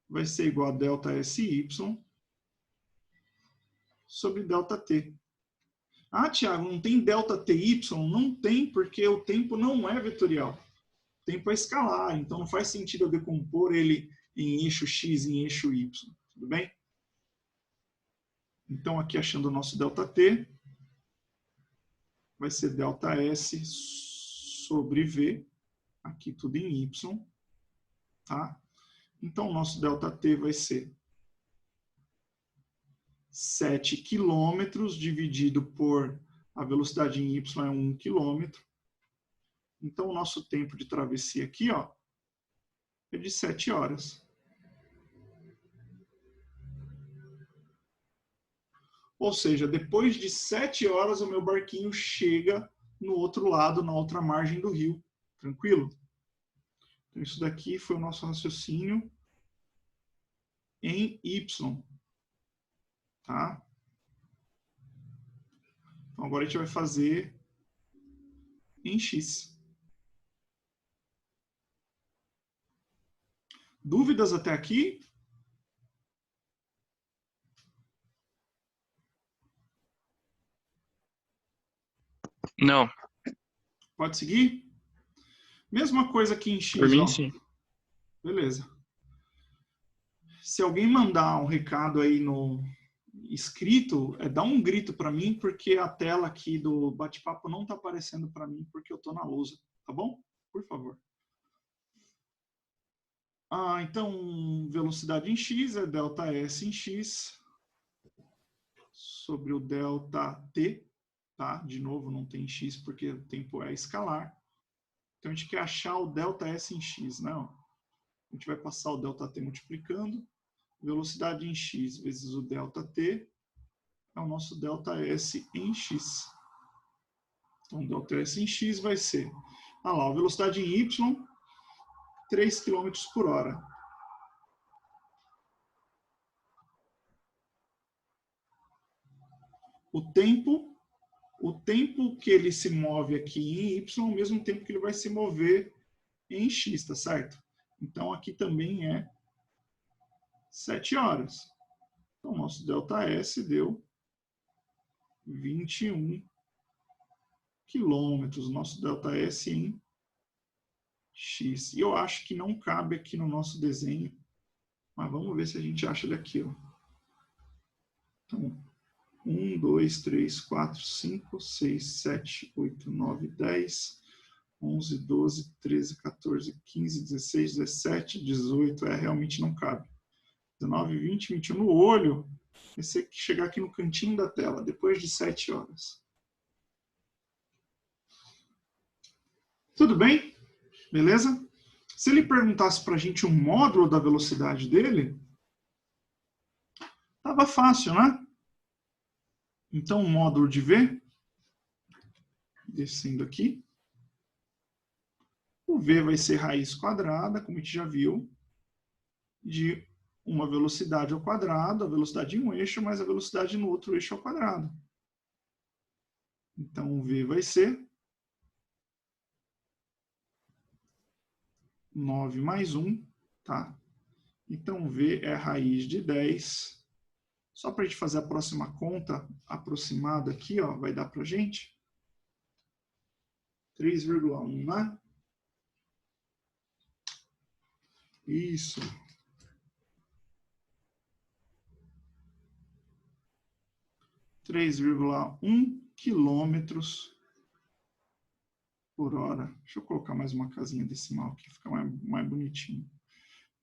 vai ser igual a delta SY sobre delta T. Ah, Thiago, não tem delta TY? Não tem, porque o tempo não é vetorial. O tempo é escalar, então não faz sentido eu decompor ele em eixo X e em eixo Y. Tudo bem? Então, aqui achando o nosso delta T, vai ser delta S sobre V, aqui tudo em Y. Tá? Então, o nosso delta T vai ser 7 km dividido por a velocidade em Y é 1 km. Então, o nosso tempo de travessia aqui, ó, é de 7 horas. Ou seja, depois de 7 horas, o meu barquinho chega no outro lado, na outra margem do rio. Tranquilo? Então, isso daqui foi o nosso raciocínio em Y. Tá? Então, agora a gente vai fazer em X. Dúvidas até aqui? Não, Pode seguir? Mesma coisa aqui em X. por mim Ó. sim. Beleza. Se alguém mandar um recado aí no escrito, dá um grito para mim, porque a tela aqui do bate-papo não está aparecendo para mim, porque eu estou na lousa. Tá bom? Por favor. Então, velocidade em X é delta S em X sobre o delta T. Tá? De novo, não tem X porque o tempo é escalar. Então, a gente quer achar o delta S em X. Né? A gente vai passar o delta T multiplicando. Velocidade em X vezes o delta T é o nosso delta S em X. Então, delta S em X vai ser, lá, a velocidade em Y, 3 km por hora. O tempo que ele se move aqui em Y é o mesmo tempo que ele vai se mover em X, tá certo? Então, aqui também é 7 horas. Então, o nosso delta S deu 21 quilômetros. Nosso delta S em X. E eu acho que não cabe aqui no nosso desenho. Mas vamos ver se a gente acha daqui. Ó. Então, 1, 2, 3, 4, 5, 6, 7, 8, 9, 10, 11, 12, 13, 14, 15, 16, 17, 18. Realmente não cabe. 19, 20, 21. No olho, vai ser que chegar aqui no cantinho da tela, depois de 7 horas. Tudo bem? Beleza? Se ele perguntasse para a gente um módulo da velocidade dele, estava fácil, né? Então, o módulo de V, descendo aqui, o V vai ser raiz quadrada, como a gente já viu, de uma velocidade ao quadrado, a velocidade em um eixo, mais a velocidade no outro eixo ao quadrado. Então, o V vai ser 9 mais 1, tá? Então, V é raiz de 10. Só para a gente fazer a próxima conta aproximada aqui, ó, vai dar para a gente 3,1, né? Isso. (3,1 quilômetros por hora). Deixa eu colocar mais uma casinha decimal aqui, fica mais bonitinho.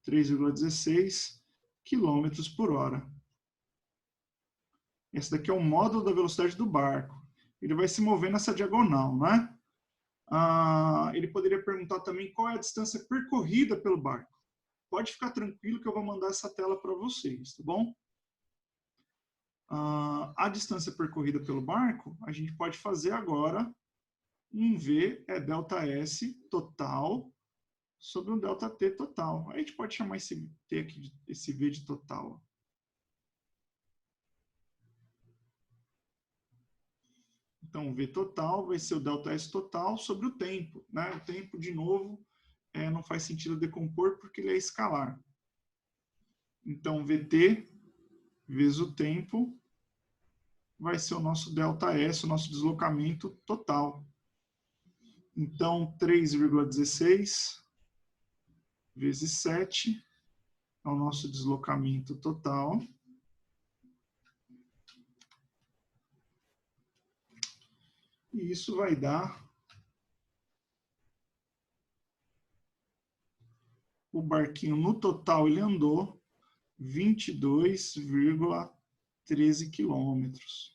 3,16 quilômetros por hora. Esse daqui é o módulo da velocidade do barco. Ele vai se mover nessa diagonal, né? Ele poderia perguntar também qual é a distância percorrida pelo barco. Pode ficar tranquilo que eu vou mandar essa tela para vocês, tá bom? A distância percorrida pelo barco, a gente pode fazer agora um V é delta S total sobre um ΔT total. Aí a gente pode chamar esse T aqui, esse V de total. Então, o V total vai ser o ΔS total sobre o tempo, né? O tempo, de novo, não faz sentido decompor porque ele é escalar. Então, VT vezes o tempo vai ser o nosso ΔS, o nosso deslocamento total. Então, 3,16 vezes 7 é o nosso deslocamento total. E isso vai dar o barquinho no total ele andou 22,13 quilômetros.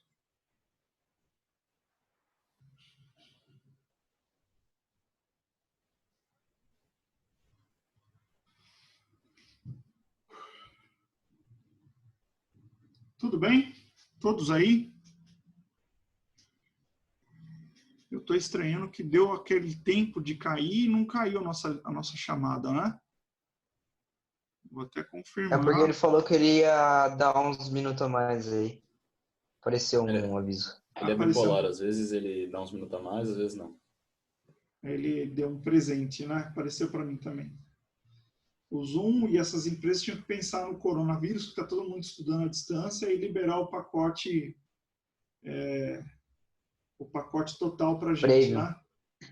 Tudo bem? Todos aí? Eu estou estranhando que deu aquele tempo de cair e não caiu a nossa chamada, né? Vou até É confirmar. porque ele falou que ele ia dar uns minutos a mais aí. Apareceu um aviso. Ele é Apareceu. bipolar, às vezes ele dá uns minutos a mais, às vezes não. Ele deu um presente, né? Apareceu para mim também. O Zoom e essas empresas tinham que pensar no coronavírus, que está todo mundo estudando à distância, e liberar o pacote total para a gente, Prêmio. né?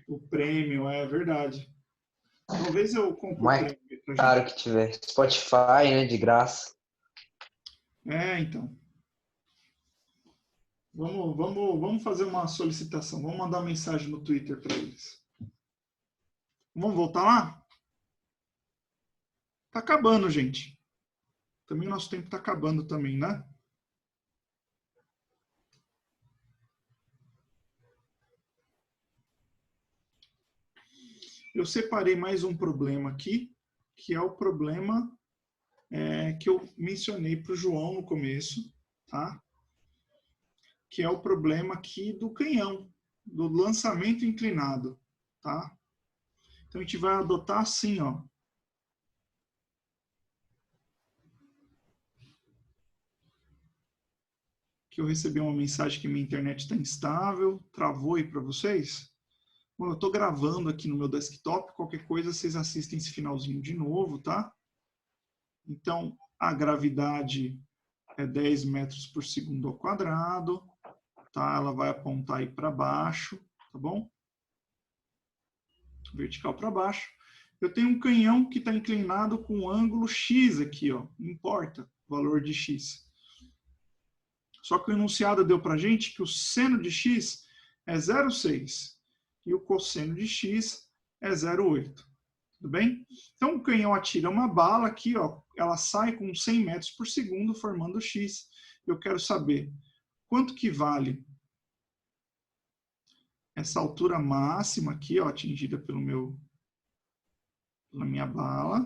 O prêmio, é verdade. Talvez eu compre o Mais prêmio pra caro gente. que tiver. Spotify, né? De graça. Então. Vamos fazer uma solicitação. Vamos mandar uma mensagem no Twitter para eles. Vamos voltar lá? Tá acabando, gente. Também o nosso tempo tá acabando também, né? Eu separei mais um problema aqui, que é o problema que eu mencionei para o João no começo, tá? Que é o problema aqui do canhão, do lançamento inclinado, tá? Então a gente vai adotar assim, ó. Que eu recebi uma mensagem que minha internet está instável, travou aí para vocês. Bom, eu estou gravando aqui no meu desktop, qualquer coisa vocês assistem esse finalzinho de novo, tá? Então, a gravidade é 10 metros por segundo ao quadrado, tá? Ela vai apontar aí para baixo, tá bom? Vertical para baixo. Eu tenho um canhão que está inclinado com um ângulo X aqui, ó. Não importa o valor de X. Só que o enunciado deu para a gente que o seno de X é 0,6 e o cosseno de X é 0,8. Tudo bem? Então, o canhão atira uma bala aqui, ó, ela sai com 100 metros por segundo, formando X. Eu quero saber quanto que vale essa altura máxima aqui, ó, atingida pela minha bala.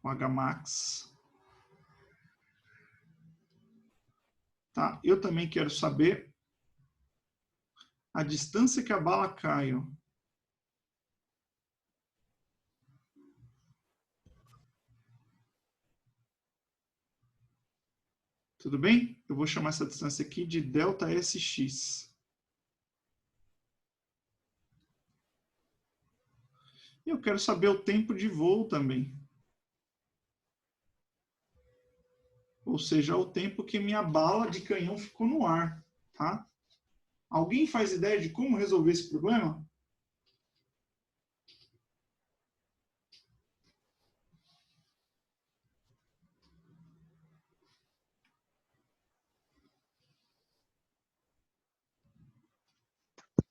O Hmax. Tá? Eu também quero saber a distância que a bala cai, ó. Tudo bem? Eu vou chamar essa distância aqui de ΔSX. E eu quero saber o tempo de voo também. Ou seja, o tempo que minha bala de canhão ficou no ar, tá? Alguém faz ideia de como resolver esse problema?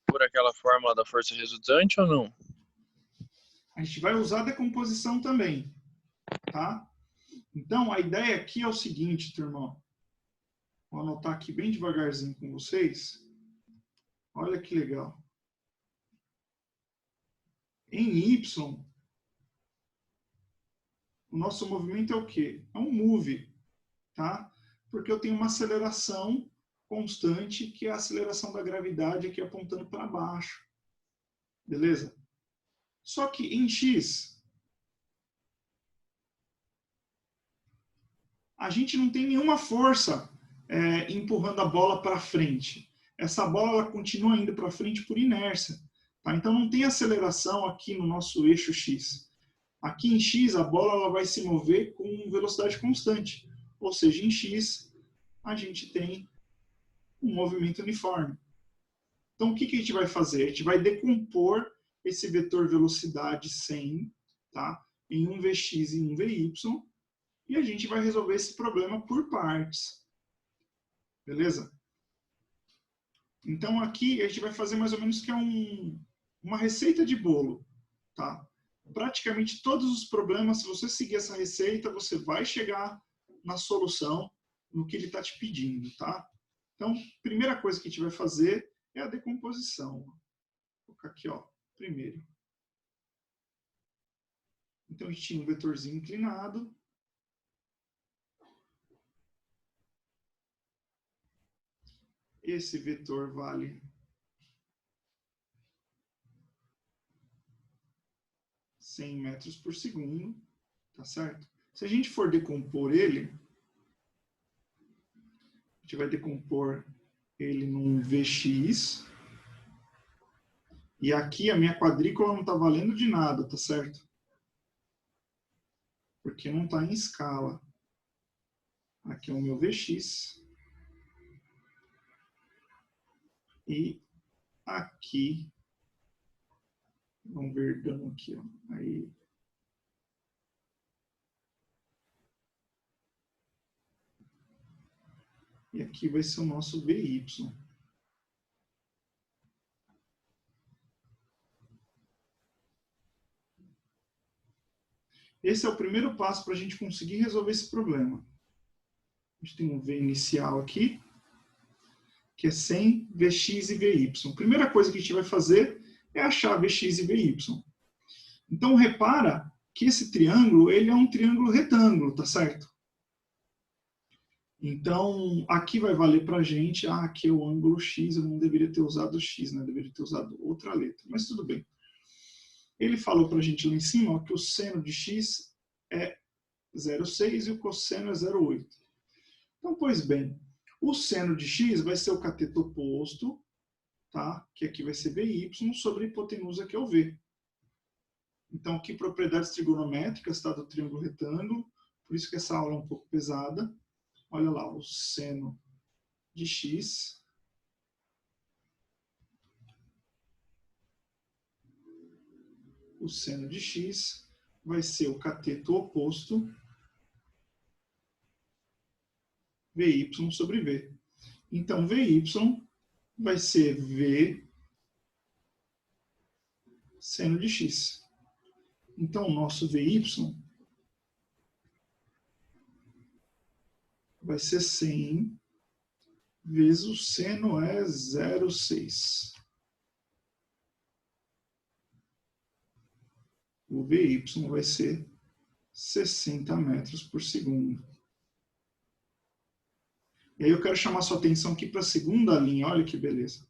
Por aquela fórmula da força resultante ou não? A gente vai usar a decomposição também, tá? Então, a ideia aqui é o seguinte, turma. Vou anotar aqui bem devagarzinho com vocês. Olha que legal. Em Y, o nosso movimento é o quê? É um move, tá? Porque eu tenho uma aceleração constante, que é a aceleração da gravidade aqui apontando para baixo. Beleza? Só que em x, a gente não tem nenhuma força empurrando a bola para frente. Essa bola ela continua indo para frente por inércia. Tá? Então não tem aceleração aqui no nosso eixo x. Aqui em x, a bola ela vai se mover com velocidade constante. Ou seja, em x, a gente tem um movimento uniforme. Então, o que a gente vai fazer? A gente vai decompor esse vetor velocidade 100, tá? Em um Vx e um Vy, e a gente vai resolver esse problema por partes. Beleza? Então, aqui a gente vai fazer mais ou menos que uma receita de bolo, tá? Praticamente todos os problemas, se você seguir essa receita, você vai chegar na solução, no que ele está te pedindo, tá? Então, primeira coisa que a gente vai fazer é a decomposição. Vou colocar aqui, ó, primeiro. Então, a gente tinha um vetorzinho inclinado. Esse vetor vale 100 metros por segundo, tá certo? Se a gente for decompor ele, a gente vai decompor ele num Vx. E aqui a minha quadrícula não está valendo de nada, tá certo? Porque não está em escala. Aqui é o meu Vx. E aqui, vamos ver dando aqui, ó. Aí. E aqui vai ser o nosso Vy. Esse é o primeiro passo para a gente conseguir resolver esse problema. A gente tem um V inicial aqui, que é 100 Vx e Vy. Primeira coisa que a gente vai fazer é achar Vx e Vy. Então, repara que esse triângulo, ele é um triângulo retângulo, tá certo? Então, aqui vai valer para a gente, aqui é o ângulo x, eu não deveria ter usado x, né? Eu deveria ter usado outra letra, mas tudo bem. Ele falou para a gente lá em cima, ó, que o seno de x é 0,6 e o cosseno é 0,8. Então, pois bem, o seno de x vai ser o cateto oposto, tá? Que aqui vai ser Vy, sobre a hipotenusa, que é o V. Então, aqui propriedades trigonométricas, tá? Do triângulo retângulo, por isso que essa aula é um pouco pesada. Olha lá, o seno de x vai ser o cateto oposto Vy sobre V. Então, Vy vai ser V seno de x. Então, o nosso Vy vai ser 100 vezes o seno é 0,6. O Vy vai ser 60 metros por segundo. E aí eu quero chamar sua atenção aqui para a segunda linha. Olha que beleza.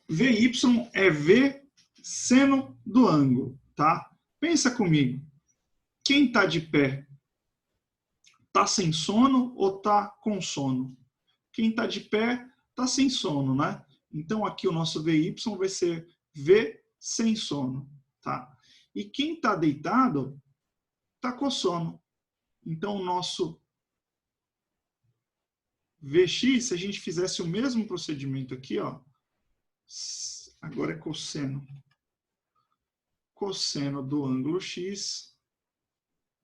Vy é V seno do ângulo, tá? Pensa comigo. Quem está de pé está sem sono ou está com sono? Quem está de pé está sem sono, né? Então aqui o nosso Vy vai ser V sem sono, tá? E quem está deitado está com sono. Então o nosso Vx, se a gente fizesse o mesmo procedimento aqui, ó, agora é cosseno. Cosseno do ângulo x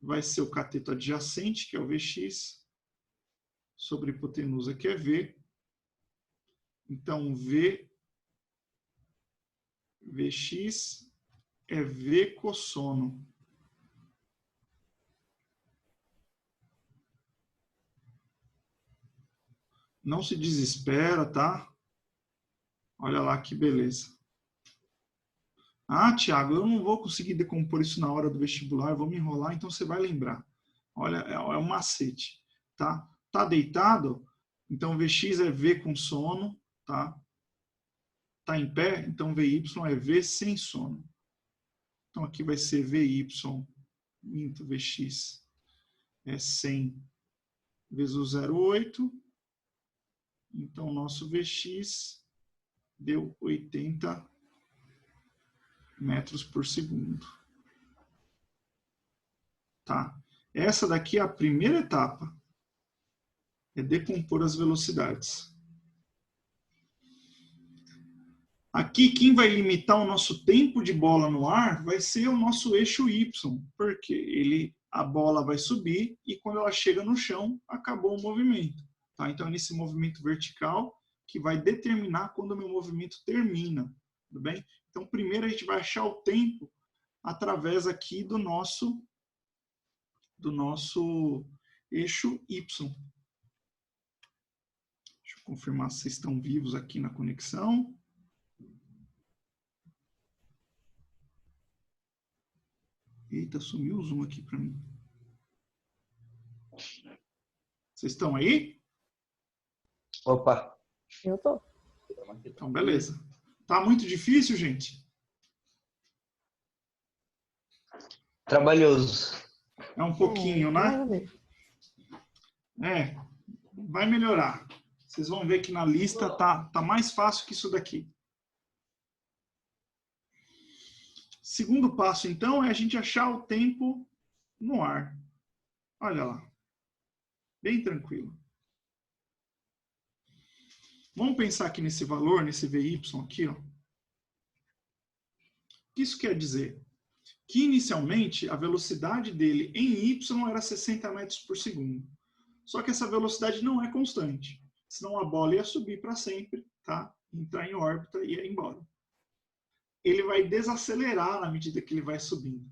vai ser o cateto adjacente, que é o Vx, sobre a hipotenusa, que é V. Então, Vx é V cossono. Não se desespera, tá? Olha lá que beleza. Ah, Thiago, eu não vou conseguir decompor isso na hora do vestibular, eu vou me enrolar, então você vai lembrar. Olha, é um macete, tá? Tá deitado, então Vx é V com sono, tá? Tá em pé, então Vy é V sem sono. Então aqui vai ser Vy into Vx é 100 vezes o 0,8. Então nosso Vx deu 80 metros por segundo. Tá? Essa daqui é a primeira etapa. É decompor as velocidades. Aqui, quem vai limitar o nosso tempo de bola no ar vai ser o nosso eixo Y, porque a bola vai subir e quando ela chega no chão, acabou o movimento. Tá? Então, é nesse movimento vertical que vai determinar quando o meu movimento termina. Tudo bem? Então, primeiro a gente vai achar o tempo através aqui do nosso eixo Y. Deixa eu confirmar se vocês estão vivos aqui na conexão. Eita, sumiu o zoom aqui para mim. Vocês estão aí? Opa. Eu tô. Então, beleza. Tá muito difícil, gente? Trabalhoso. É um pouquinho, Mais né? ou menos. É, vai melhorar. Vocês vão ver que na lista tá mais fácil que isso daqui. Segundo passo, então, é a gente achar o tempo no ar. Olha lá. Bem tranquilo. Vamos pensar aqui nesse valor, nesse VY aqui, ó. O que isso quer dizer? Que inicialmente a velocidade dele em Y era 60 metros por segundo. Só que essa velocidade não é constante. Senão a bola ia subir para sempre, tá? Entrar em órbita e ir embora. Ele vai desacelerar na medida que ele vai subindo.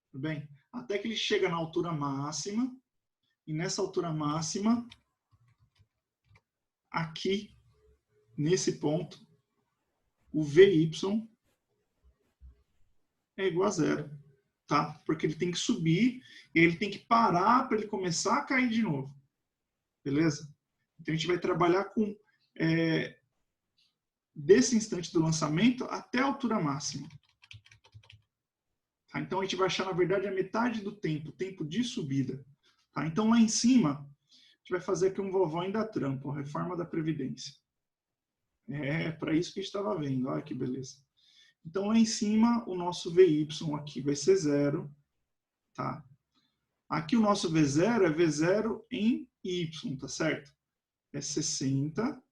Tudo bem? Até que ele chega na altura máxima. E nessa altura máxima, aqui, nesse ponto, o Vy é igual a zero. Tá? Porque ele tem que subir e ele tem que parar para ele começar a cair de novo. Beleza? Então a gente vai trabalhar com desse instante do lançamento até a altura máxima. Tá? Então a gente vai achar, na verdade, a metade do tempo, o tempo de subida. Tá? Então lá em cima, a gente vai fazer aqui um vovó ainda trampo, a reforma da Previdência. É para isso que a gente estava vendo. Olha que beleza. Então lá em cima, o nosso Vy aqui vai ser zero. Tá? Aqui o nosso V0 é V0 em Y, tá certo? É 60,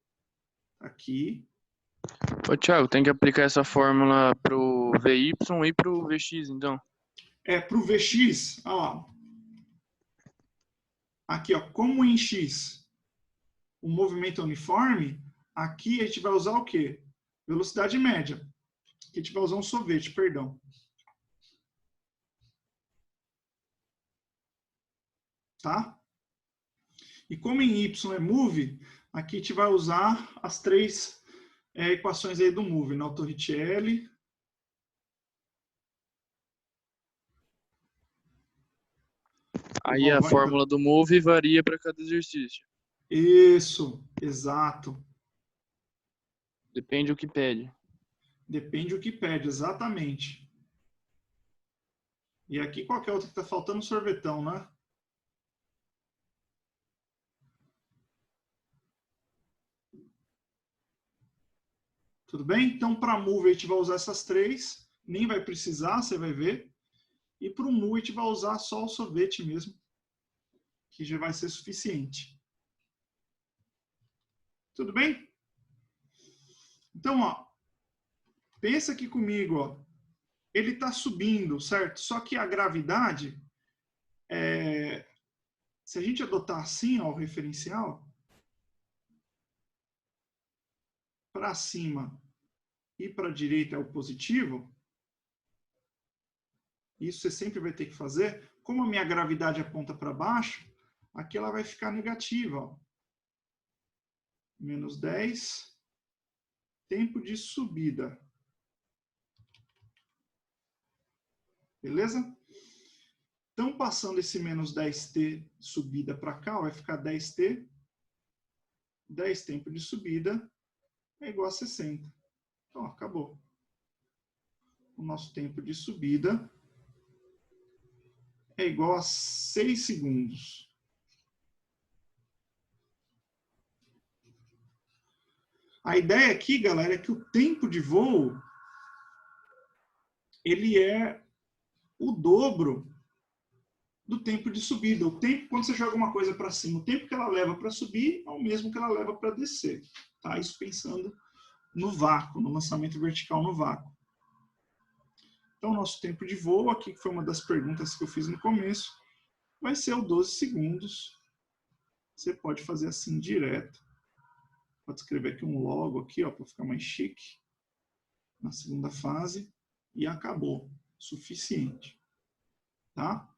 aqui. Ô, Thiago, tem que aplicar essa fórmula pro VY e pro VX, então. Para o Vx, ó, aqui, ó, como em X o movimento é uniforme, aqui a gente vai usar o quê? Velocidade média. Aqui a gente vai usar um sorvete, perdão. Tá? E como em Y é move, aqui a gente vai usar as três equações aí do move, Nautorricelli. Aí a fórmula do move varia para cada exercício. Isso, exato. Depende do que pede. Depende do que pede, exatamente. E aqui qualquer outra que está faltando, sorvetão, né? Tudo bem? Então, para move, a gente vai usar essas três. Nem vai precisar, você vai ver. E para o mu, a gente vai usar só o sorvete mesmo, que já vai ser suficiente. Tudo bem? Então, ó, pensa aqui comigo, ó. Ele está subindo, certo? Só que a gravidade, se a gente adotar assim, ó, o referencial, para cima e para a direita é o positivo, isso você sempre vai ter que fazer. Como a minha gravidade aponta para baixo, aqui ela vai ficar negativa. Ó. Menos 10, tempo de subida. Beleza? Então, passando esse menos 10t subida para cá, vai ficar 10t. 10 tempo de subida é igual a 60. Então, acabou. O nosso tempo de subida é igual a 6 segundos. A ideia aqui, galera, é que o tempo de voo ele é o dobro do tempo de subida. O tempo, quando você joga uma coisa para cima, o tempo que ela leva para subir é o mesmo que ela leva para descer. Tá? Isso pensando no vácuo, no lançamento vertical no vácuo. Então, o nosso tempo de voo, aqui que foi uma das perguntas que eu fiz no começo, vai ser o 12 segundos. Você pode fazer assim direto. Pode escrever aqui um logo aqui, ó, para ficar mais chique. Na segunda fase. E acabou. Suficiente. Tá?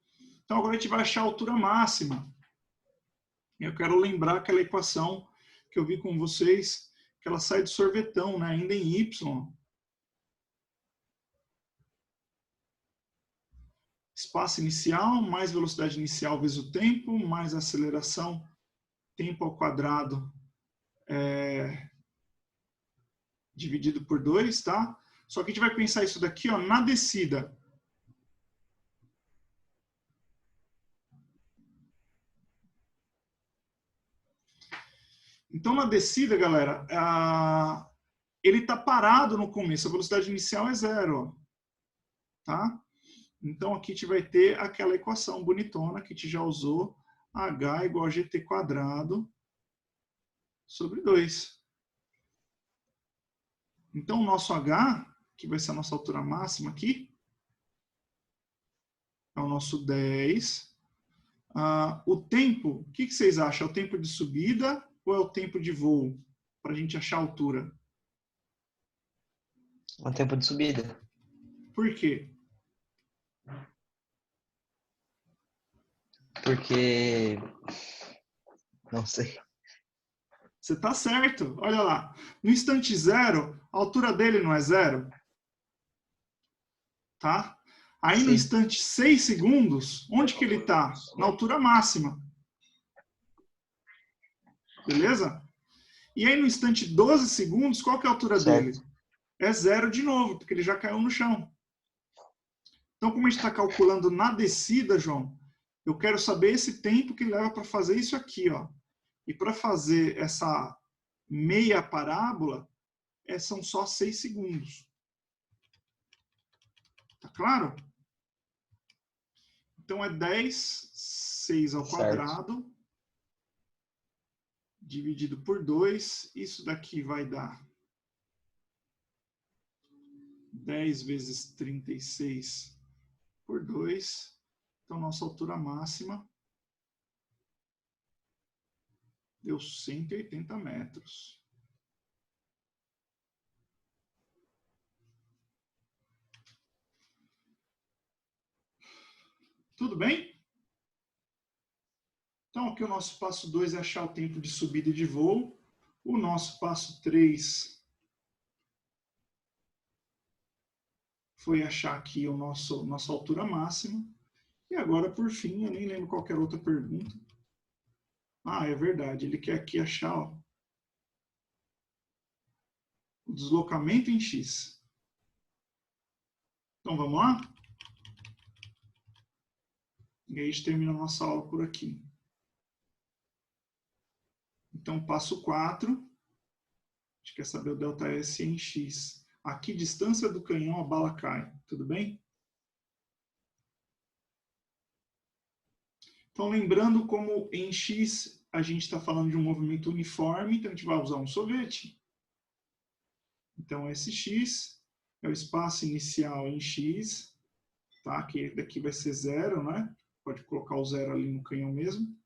Então, agora a gente vai achar a altura máxima. Eu quero lembrar aquela equação que eu vi com vocês, que ela sai de sorvetão, né? Ainda em Y. Espaço inicial, mais velocidade inicial vezes o tempo, mais aceleração, tempo ao quadrado, dividido por 2, tá? Só que a gente vai pensar isso daqui, ó, na descida. Então, na descida, galera, ele está parado no começo. A velocidade inicial é 0. Ó, tá? Então, aqui a gente vai ter aquela equação bonitona que a gente já usou. H igual a GT quadrado sobre 2. Então, o nosso H, que vai ser a nossa altura máxima aqui, é o nosso 10. O tempo, o que vocês acham? É o tempo de subida ou é o tempo de voo? Para a gente achar a altura. O tempo de subida. Por quê? Porque... não sei. Você está certo. Olha lá. No instante zero, a altura dele não é 0? Tá? Aí no Sim. instante 6 segundos, onde que ele está? Na altura máxima. Beleza? E aí no instante 12 segundos, qual que é a altura Certo. dele? É 0 de novo, porque ele já caiu no chão. Então, como a gente está calculando na descida, João, eu quero saber esse tempo que leva para fazer isso aqui, ó. E para fazer essa meia parábola, são só 6 segundos. Tá claro? Então, é 10, 6 ao quadrado, dividido por 2. Isso daqui vai dar 10 vezes 36 por 2. Então, nossa altura máxima deu 180 metros. Tudo bem? Então, aqui o nosso passo 2 é achar o tempo de subida e de voo. O nosso passo 3 foi achar aqui nossa altura máxima. E agora, por fim, eu nem lembro qualquer outra pergunta. Ah, é verdade. Ele quer aqui achar, ó, o deslocamento em X. Então, vamos lá? E aí a gente termina a nossa aula por aqui. Então, passo 4. A gente quer saber o ΔS em X. A que distância do canhão a bala cai? Tudo bem? Então, lembrando como em X a gente está falando de um movimento uniforme, então a gente vai usar um sorvete. Então, esse X é o espaço inicial em X, tá? Que daqui vai ser 0, né? Pode colocar o 0 ali no canhão mesmo.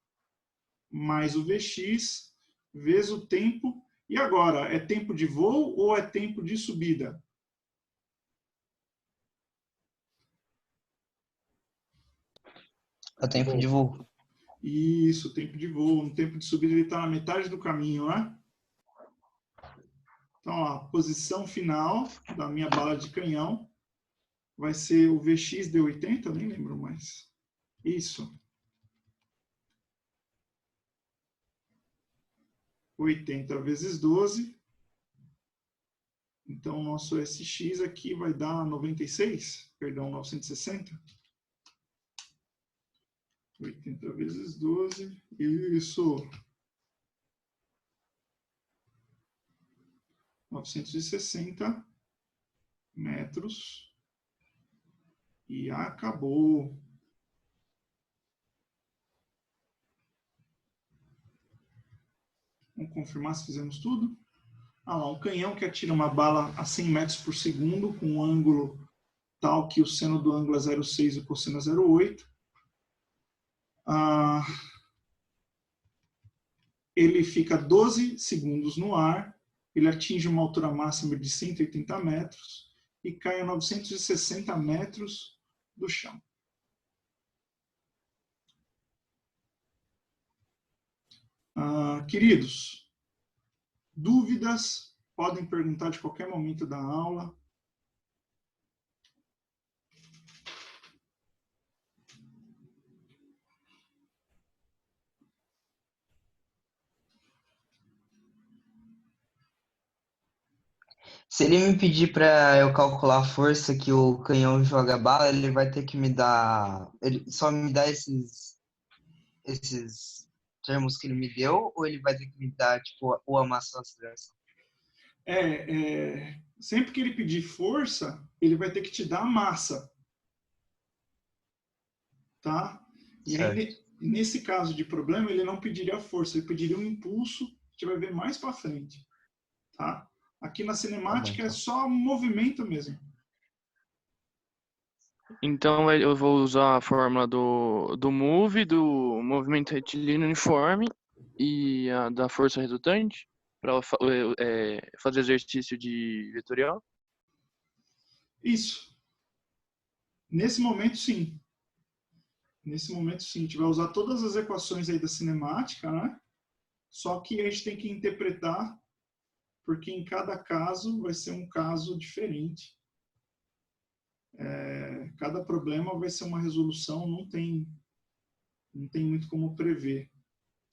Mais o Vx, vezes o tempo. E agora, é tempo de voo ou é tempo de subida? É o tempo de voo. Isso, tempo de voo. No tempo de subida ele está na metade do caminho, né? Então, ó, a posição final da minha bala de canhão vai ser o Vx de 80, eu nem lembro mais. Isso. 80 vezes 12. Então, o nosso SX aqui vai dar 96, perdão, 960. 80 vezes 12, isso. 960 metros. E acabou. Vamos confirmar se fizemos tudo. Ah lá, um canhão que atira uma bala a 100 metros por segundo, com um ângulo tal que o seno do ângulo é 0,6 e o cosseno é 0,8. Ele fica 12 segundos no ar, ele atinge uma altura máxima de 180 metros e cai a 960 metros do chão. Queridos, dúvidas podem perguntar de qualquer momento da aula. Se ele me pedir para eu calcular a força que o canhão joga a bala, ele vai ter que me dar. Ele só me dá esses termos que ele me deu, ou ele vai ter que me dar, tipo, o massa ou aceleração? Sempre que ele pedir força, ele vai ter que te dar a massa. Tá? E aí, nesse caso de problema, ele não pediria força, ele pediria um impulso, a gente vai ver mais para frente. Tá? Aqui na cinemática é só movimento mesmo. Então eu vou usar a fórmula do move, do movimento retilíneo uniforme e a da força resultante para fazer exercício de vetorial? Isso. Nesse momento, sim. Nesse momento, sim. A gente vai usar todas as equações aí da cinemática, né? Só que a gente tem que interpretar, porque em cada caso vai ser um caso diferente. Cada problema vai ser uma resolução, não tem muito como prever.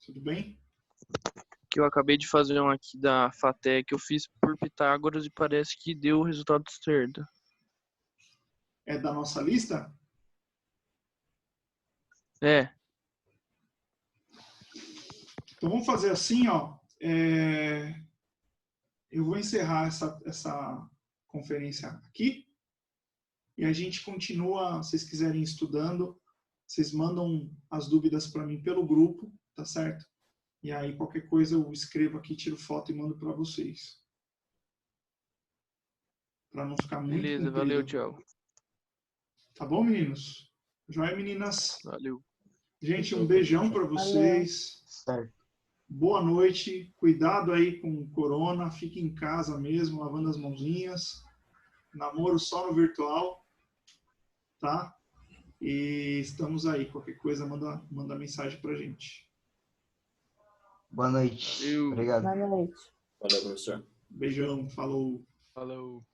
Tudo bem? Que eu acabei de fazer um aqui da FATEC, eu fiz por Pitágoras e parece que deu o resultado certo. É da nossa lista? É. Então vamos fazer assim, ó. Eu vou encerrar essa conferência aqui e a gente continua, se vocês quiserem estudando, vocês mandam as dúvidas para mim pelo grupo, tá certo? E aí qualquer coisa eu escrevo aqui, tiro foto e mando para vocês. Para não ficar muito Beleza, comprido. valeu, Thiago. Tá bom, meninos? Joia, meninas? Valeu. Gente, um beijão para vocês. Certo. Boa noite. Cuidado aí com o corona. Fique em casa mesmo, lavando as mãozinhas. Namoro só no virtual. Tá? E estamos aí. Qualquer coisa, manda mensagem pra gente. Boa noite. Valeu. Obrigado. Boa noite. Valeu, professor. Beijão. Falou. Falou.